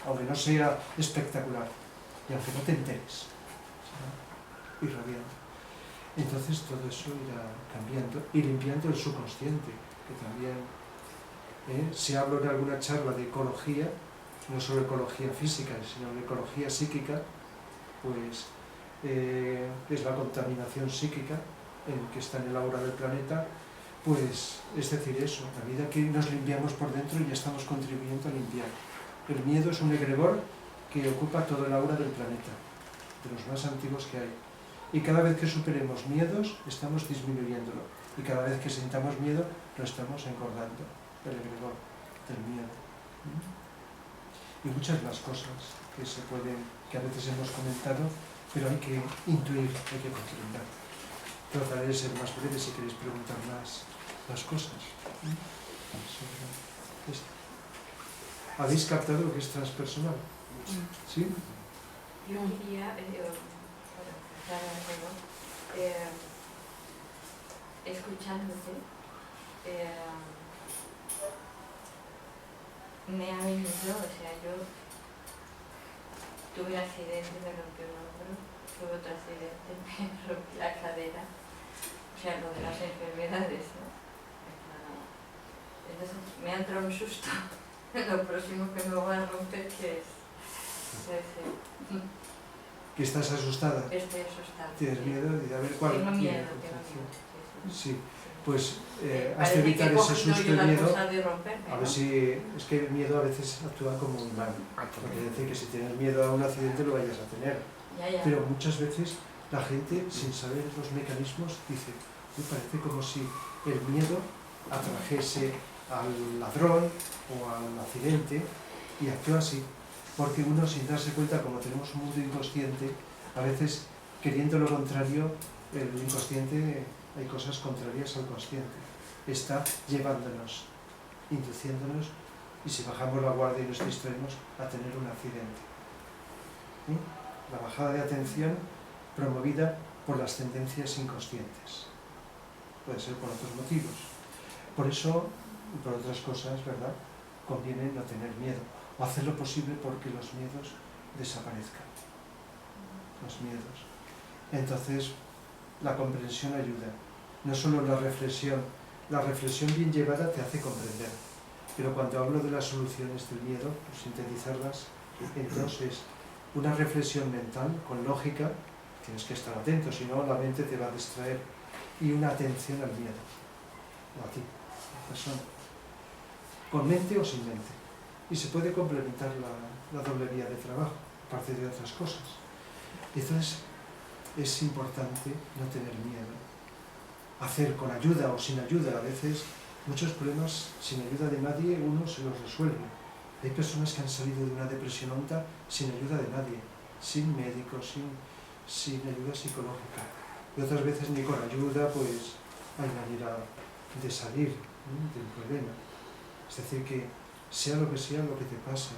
aunque no sea espectacular, y aunque no te enteres, será irradiante. Entonces, todo eso irá cambiando y limpiando el subconsciente, que también, si hablo en alguna charla de ecología, no solo ecología física, sino de ecología psíquica, pues es la contaminación psíquica que está en el aura del planeta, pues es decir eso, a medida que nos limpiamos por dentro ya estamos contribuyendo a limpiar. El miedo es un egregor que ocupa todo el aura del planeta, de los más antiguos que hay. Y cada vez que superemos miedos, estamos disminuyéndolo. Y cada vez que sintamos miedo, lo estamos engordando, el egregor del miedo. Y muchas más cosas que a veces hemos comentado, pero hay que intuir, hay que comprender. Trataré de ser más breve si queréis preguntar más cosas. ¿Habéis captado lo que es transpersonal? ¿Sí? Yo quería, escuchándote, me ha venido, o sea, yo tuve un accidente, me rompí un hombro, tuve otro accidente, me rompí la cadera. O sea, lo de las enfermedades, ¿no? Entonces me ha entrado un susto. Lo próximo que me voy a romper, ¿qué es? ¿Que estás asustada? Estoy asustada. ¿Tienes miedo? A ver cuál. Tengo miedo. Sí, pues has de evitar ese susto y miedo. A ver si es que el miedo a veces actúa como un mal. No quiere decir que si tienes miedo a un accidente lo vayas a tener. Pero muchas veces la gente, sin saber los mecanismos, dice, me parece como si el miedo atrajese al ladrón o al accidente y actúa así, porque uno sin darse cuenta, como tenemos un mundo inconsciente, a veces queriendo lo contrario, el inconsciente, hay cosas contrarias al consciente, está llevándonos, induciéndonos, y si bajamos la guardia y nos distraemos, a tener un accidente. ¿Sí? La bajada de atención promovida por las tendencias inconscientes. Puede ser por otros motivos. Por eso, por otras cosas, ¿verdad?, conviene no tener miedo, o hacer lo posible porque los miedos desaparezcan. Los miedos. Entonces, la comprensión ayuda. No solo la reflexión bien llevada te hace comprender. Pero cuando hablo de las soluciones del miedo, por sintetizarlas, entonces, una reflexión mental con lógica, tienes que estar atento, si no la mente te va a distraer, y una atención al miedo, o a ti, a la persona, con mente o sin mente. Y se puede complementar la doble vía de trabajo, aparte de otras cosas. Y entonces es importante no tener miedo, hacer con ayuda o sin ayuda. A veces muchos problemas sin ayuda de nadie uno se los resuelve. Hay personas que han salido de una depresión honda sin ayuda de nadie, sin médico, sin ayuda psicológica. Y otras veces ni con ayuda, pues hay manera de salir del problema. Es decir, que sea lo que te pasa.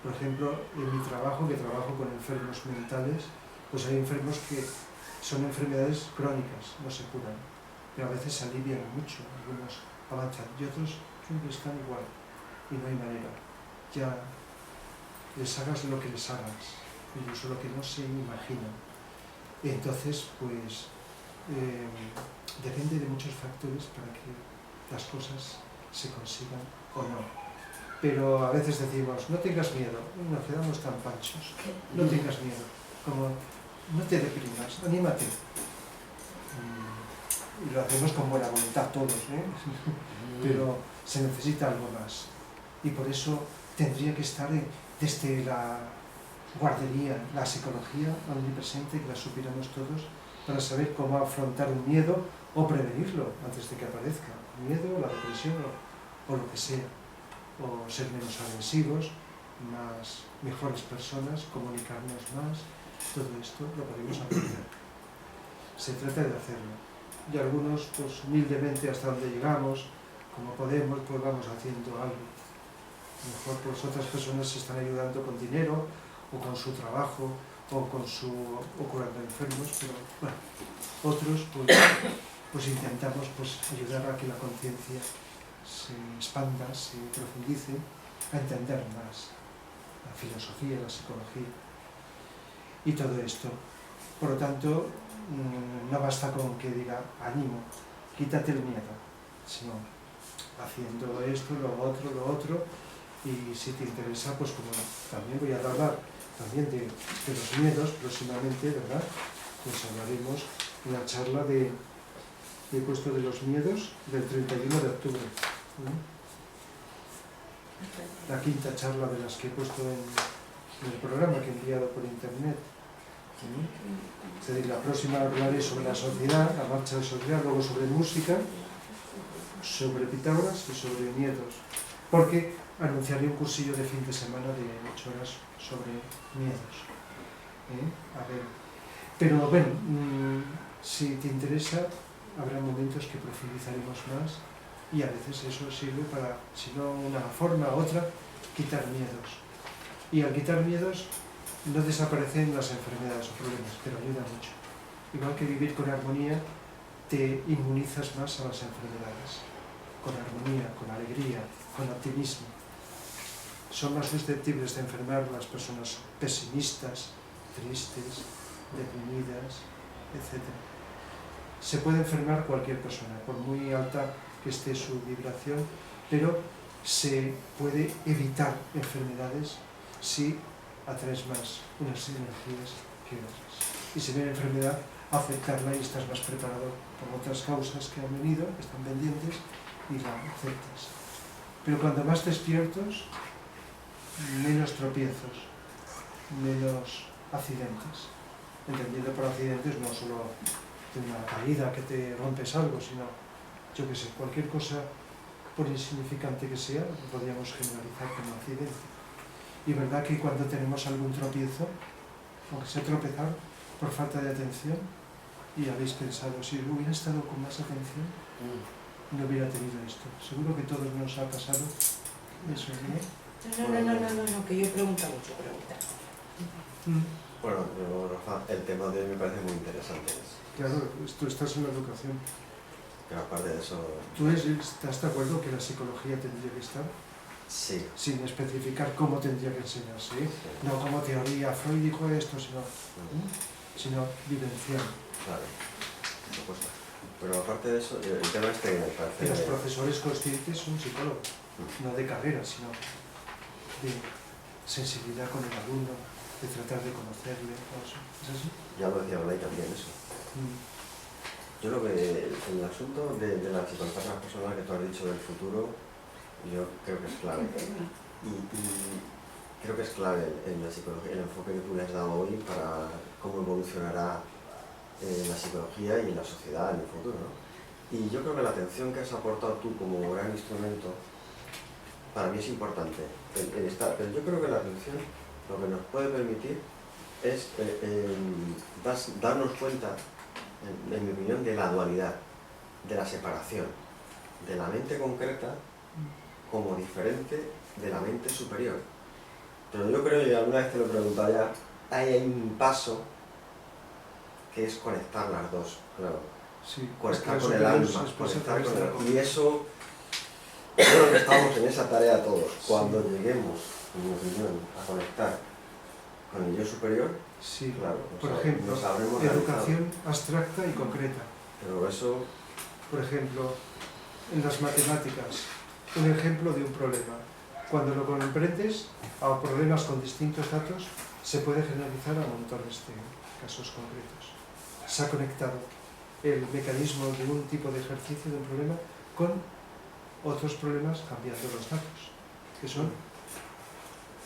Por ejemplo, en mi trabajo, que trabajo con enfermos mentales, pues hay enfermos que son enfermedades crónicas, no se curan, pero a veces se alivian mucho, algunos avanzan y otros siempre están igual. Y no hay manera, ya les hagas lo que les hagas, incluso lo que no se imaginan. Entonces, pues, depende de muchos factores para que las cosas se consigan o no. Pero a veces decimos, no tengas miedo, nos quedamos tan panchos, no tengas miedo, como no te deprimas, anímate. y lo hacemos con buena voluntad todos, pero se necesita algo más. Y por eso tendría que estar desde la guardería, la psicología omnipresente, que la supiéramos todos, para saber cómo afrontar un miedo o prevenirlo antes de que aparezca. Miedo, la depresión o lo que sea. O ser menos agresivos, mejores personas, comunicarnos más. Todo esto lo podemos aprender. Se trata de hacerlo. Y algunos, pues humildemente hasta donde llegamos, como podemos, pues vamos haciendo algo. Mejor pues otras personas se están ayudando con dinero, o con su trabajo, o curando enfermos, pero bueno, otros pues intentamos pues ayudar a que la conciencia se expanda, se profundice, a entender más la filosofía, la psicología y todo esto. Por lo tanto, no basta con que diga, ánimo, quítate el miedo, sino haciendo esto, lo otro, y si te interesa, pues como también voy a hablar también de los miedos próximamente, ¿verdad? Pues hablaremos en la charla he puesto de los miedos del 31 de octubre. La quinta charla de las que he puesto en el programa que he enviado por internet. Es decir, la próxima hablaré sobre la sociedad, la marcha de sociedad, luego sobre música, sobre Pitágoras y sobre miedos. Porque anunciaré un cursillo de fin de semana de 8 horas sobre miedos. A ver. Pero bueno, si te interesa, habrá momentos que profundizaremos más y a veces eso sirve para, si no una forma u otra, quitar miedos. Y al quitar miedos no desaparecen las enfermedades o problemas, pero ayuda mucho. Igual que vivir con armonía, te inmunizas más a las enfermedades. Con armonía, con alegría, con optimismo. Son más susceptibles de enfermar las personas pesimistas, tristes, deprimidas, etc. Se puede enfermar cualquier persona, por muy alta que esté su vibración, pero se puede evitar enfermedades si atraes más unas energías que otras. Y si viene enfermedad, aceptarla y estás más preparado por otras causas que han venido, que están pendientes, y la aceptas. Pero cuando más despiertos, menos tropiezos, menos accidentes. Entendiendo por accidentes no solo de una caída que te rompes algo, sino, yo qué sé, cualquier cosa, por insignificante que sea, podríamos generalizar como accidente. Y verdad que cuando tenemos algún tropiezo, aunque sea tropezar por falta de atención, y habéis pensado, si hubiera estado con más atención, no hubiera tenido esto. Seguro que a todos nos ha pasado eso, ¿no? No, que yo pregunto mucho, Bueno, Rafa, el tema de hoy me parece muy interesante. Claro, tú estás en la educación. Pero aparte de eso... ¿Tú estás de acuerdo que la psicología tendría que estar? Sí. Sin especificar cómo tendría que enseñarse, ¿eh? Sí. No como teoría, Freud dijo esto, sino vivencial. Claro, por supuesto. Pero aparte de eso, el tema este me parece... Y los profesores conscientes son psicólogos, no de carrera, sino de sensibilidad con el alumno, de tratar de conocerle, ¿es así? Ya lo decía Blay también eso. Yo creo que el asunto de la psicología transpersonal que tú has dicho del futuro, yo creo que es clave. Y creo que es clave en la psicología, el enfoque que tú le has dado hoy para cómo evolucionará la psicología y la sociedad en el futuro, ¿no? Y yo creo que la atención que has aportado tú como gran instrumento, para mí es importante. Pero yo creo que la atención lo que nos puede permitir es darnos cuenta, en mi opinión, de la dualidad, de la separación, de la mente concreta como diferente de la mente superior. Pero yo creo, y alguna vez te lo he preguntado ya, hay un paso que es conectar las dos, claro. Sí, conectar con el alma, conectar con el alma. Y eso, yo creo que estamos en esa tarea todos. Cuando lleguemos, en mi opinión, a conectar con el yo superior, sí, claro, por ejemplo, educación abstracta y concreta. Pero eso... Por ejemplo, en las matemáticas, un ejemplo de un problema. Cuando lo comprendes, a problemas con distintos datos, se puede generalizar a montones de casos concretos. Se ha conectado el mecanismo de un tipo de ejercicio de un problema con otros problemas cambiando los datos, que son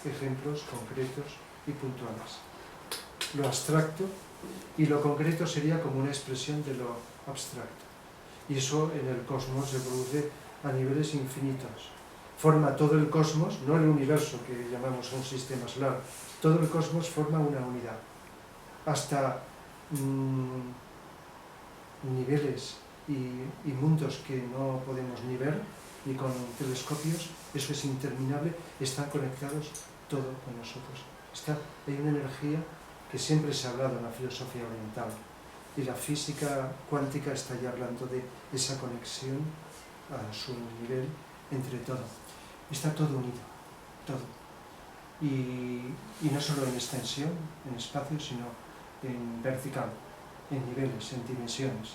ejemplos concretos y puntuales. Lo abstracto y lo concreto sería como una expresión de lo abstracto. Y eso en el cosmos se produce a niveles infinitos. Forma todo el cosmos, no el universo que llamamos un sistema solar, todo el cosmos forma una unidad. Hasta niveles y mundos que no podemos ni ver, ni con telescopios, eso es interminable, están conectados todo con nosotros. Hay una energía que siempre se ha hablado en la filosofía oriental, y la física cuántica está ya hablando de esa conexión a su nivel entre todo. Está todo unido, todo. Y no solo en extensión, en espacio, sino en vertical, en niveles, en dimensiones.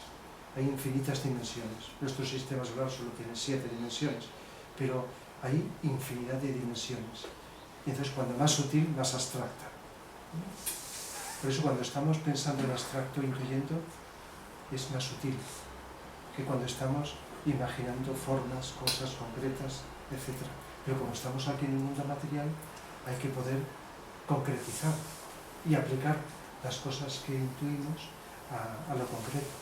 Hay infinitas dimensiones. Nuestro sistema solar solo tiene 7 dimensiones, pero hay infinidad de dimensiones. Y entonces, cuando más sutil, más abstracta. Por eso, cuando estamos pensando en abstracto, intuyendo, es más sutil que cuando estamos imaginando formas, cosas concretas, etc. Pero como estamos aquí en el mundo material, hay que poder concretizar y aplicar las cosas que intuimos a lo concreto.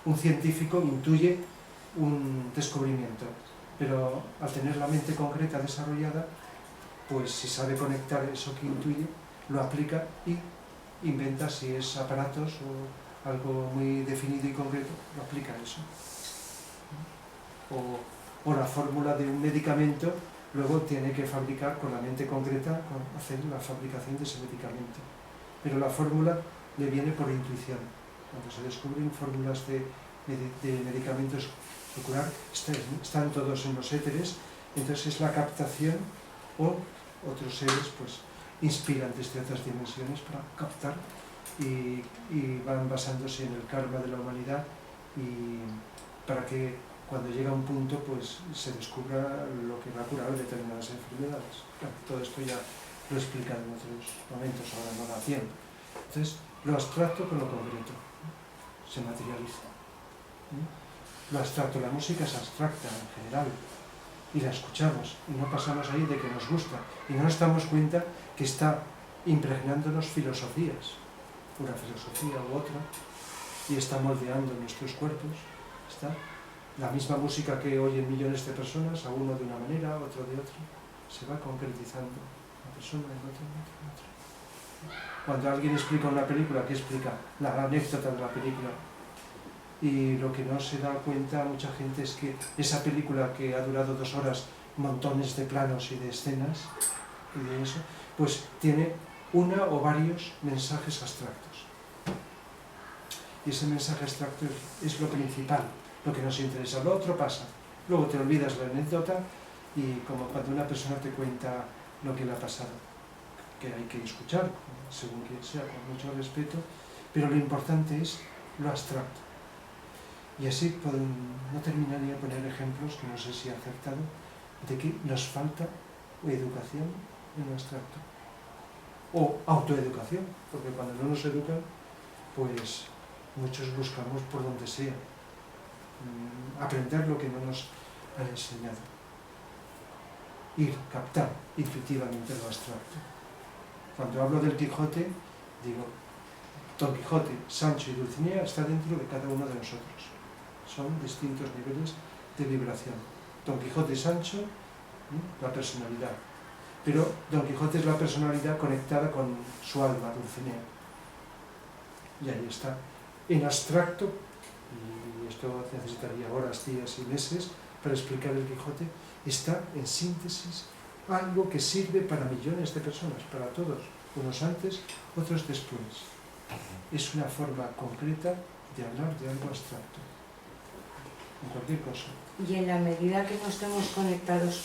Un científico intuye un descubrimiento, pero al tener la mente concreta desarrollada, pues si sabe conectar eso que intuye, lo aplica y inventa, si es aparatos o algo muy definido y concreto, lo aplica a eso. O la fórmula de un medicamento, luego tiene que fabricar con la mente concreta, hacer la fabricación de ese medicamento. Pero la fórmula le viene por intuición. Cuando se descubren fórmulas de medicamentos procurar, están todos en los éteres, entonces es la captación, o otros seres pues inspiran desde otras dimensiones para captar y van basándose en el karma de la humanidad y para que cuando llega a un punto pues se descubra lo que va a curar determinadas enfermedades. Bueno, todo esto ya lo he explicado en otros momentos, ahora no lo haciendo. Entonces, lo abstracto con lo concreto se materializa. Lo abstracto, la música es abstracta en general y la escuchamos y no pasamos ahí de que nos gusta y no nos damos cuenta que está impregnándonos filosofías, una filosofía u otra, y está moldeando nuestros cuerpos. Está la misma música que oyen millones de personas, a uno de una manera, a otro de otra, se va concretizando una persona en otra, en otra. Cuando alguien explica una película, ¿qué explica? La anécdota de la película. Y lo que no se da cuenta mucha gente es que esa película que ha durado 2 horas, montones de planos y de escenas y de eso, pues tiene una o varios mensajes abstractos. Y ese mensaje abstracto es lo principal, lo que nos interesa. Lo otro pasa. Luego te olvidas la anécdota y como cuando una persona te cuenta lo que le ha pasado, que hay que escuchar, según quien sea, con mucho respeto, pero lo importante es lo abstracto. Y así no terminaría de poner ejemplos, que no sé si he acertado, de que nos falta educación en lo abstracto. O autoeducación, porque cuando no nos educan, pues muchos buscamos por donde sea aprender lo que no nos han enseñado. Ir, captar intuitivamente lo abstracto. Cuando hablo del Quijote, digo, Don Quijote, Sancho y Dulcinea está dentro de cada uno de nosotros. Son distintos niveles de vibración. Don Quijote y Sancho, la personalidad. Pero Don Quijote es la personalidad conectada con su alma, Dulcinea. Y ahí está. En abstracto, y esto necesitaría horas, días y meses para explicar el Quijote, está en síntesis algo que sirve para millones de personas, para todos, unos antes, otros después. Es una forma concreta de hablar de algo abstracto, en cualquier cosa. Y en la medida que no estemos conectados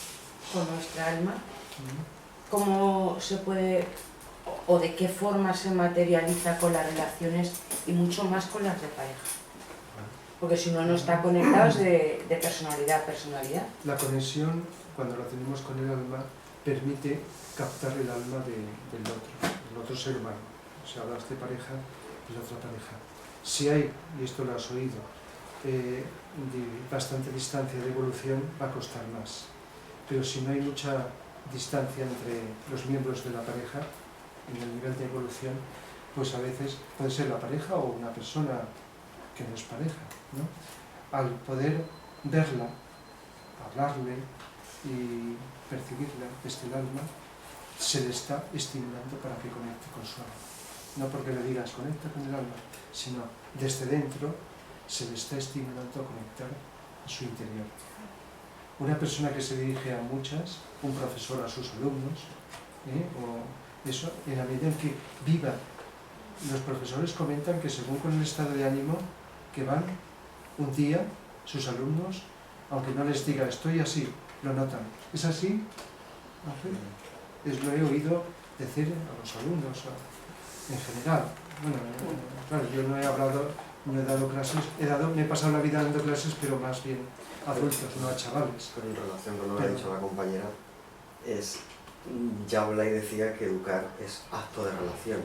con nuestra alma, ¿cómo se puede o de qué forma se materializa con las relaciones y mucho más con las de pareja? Porque si uno no está conectado es de personalidad a personalidad. La conexión, cuando la tenemos con el alma, permite captar el alma del otro ser humano. O sea, hablas de pareja y la otra pareja. Si hay, y esto lo has oído, bastante distancia de evolución, va a costar más. Pero si no hay mucha distancia entre los miembros de la pareja, en el nivel de evolución, pues a veces puede ser la pareja o una persona que no es pareja, ¿no? Al poder verla, hablarle y percibirla desde el alma, se le está estimulando para que conecte con su alma. No porque le digas conecta con el alma, sino desde dentro se le está estimulando a conectar a su interior. Una persona que se dirige a muchas, un profesor a sus alumnos, o eso, en la medida en que viva, los profesores comentan que según con el estado de ánimo que van, un día sus alumnos, aunque no les diga estoy así, lo notan. ¿Es así? Lo he oído decir a los alumnos en general. Bueno, claro, yo no he hablado, no he dado clases, me he pasado la vida dando clases, pero más bien a adultos, no a chavales. Pero en relación con lo que ha dicho la compañera, Jaulay decía que educar es acto de relación.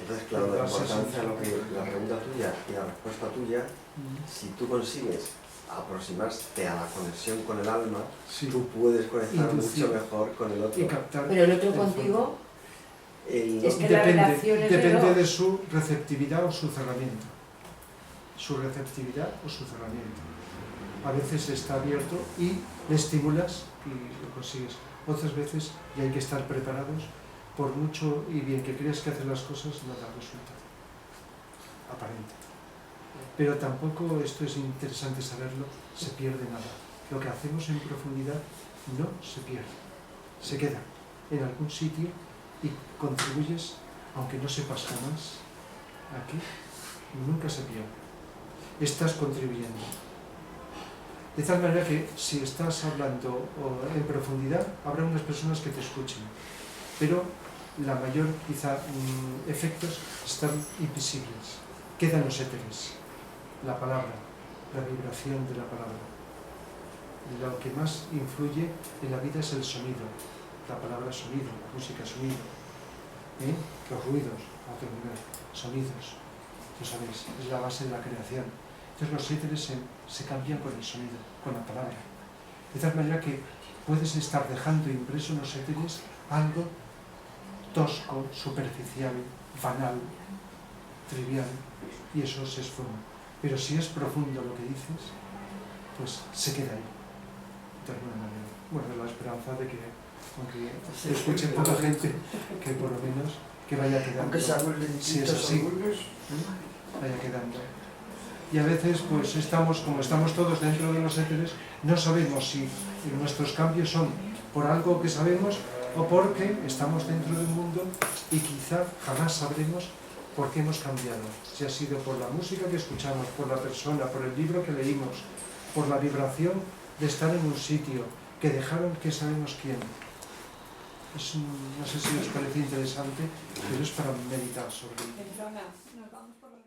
Entonces, claro, la importancia de lo que la pregunta tuya y la respuesta tuya, si tú consigues aproximarte a la conexión con el alma, sí, tú puedes conectar mucho mejor con el otro. Y captar. Pero el otro contigo, es que la relación es depende de su receptividad o su cerramiento. Su receptividad o su cerramiento. A veces está abierto y le estimulas y lo consigues. Otras veces, y hay que estar preparados, por mucho y bien que creas que haces las cosas, no da resultado aparente. Pero tampoco, esto es interesante saberlo, se pierde nada. Lo que hacemos en profundidad no se pierde, se queda en algún sitio y contribuyes, aunque no sepas jamás, aquí nunca se pierde. Estás contribuyendo. De tal manera que si estás hablando en profundidad, habrá unas personas que te escuchen, pero la mayor, quizá, efectos están invisibles. Quedan los éteres, la palabra, la vibración de la palabra. Lo que más influye en la vida es el sonido, la palabra sonido, la música sonido, los ruidos, a otro nivel, sonidos, lo sabéis, es la base de la creación. Entonces los éteres se cambian con el sonido, con la palabra. De tal manera que puedes estar dejando impreso en los éteres algo tosco, superficial, banal, trivial, y eso se esfuma. Pero si es profundo lo que dices, pues se queda ahí, de alguna manera. Bueno, la esperanza de que, aunque se escuche poca gente, que por lo menos que vaya quedando, si es así, vaya quedando. Y a veces, pues estamos, como estamos todos dentro de los éteres, no sabemos si nuestros cambios son por algo que sabemos o porque estamos dentro del mundo y quizá jamás sabremos por qué hemos cambiado. Si ha sido por la música que escuchamos, por la persona, por el libro que leímos, por la vibración de estar en un sitio, que dejaron que sabemos quién. No sé si os parece interesante, pero es para meditar sobre ello. Perdona, nos vamos por los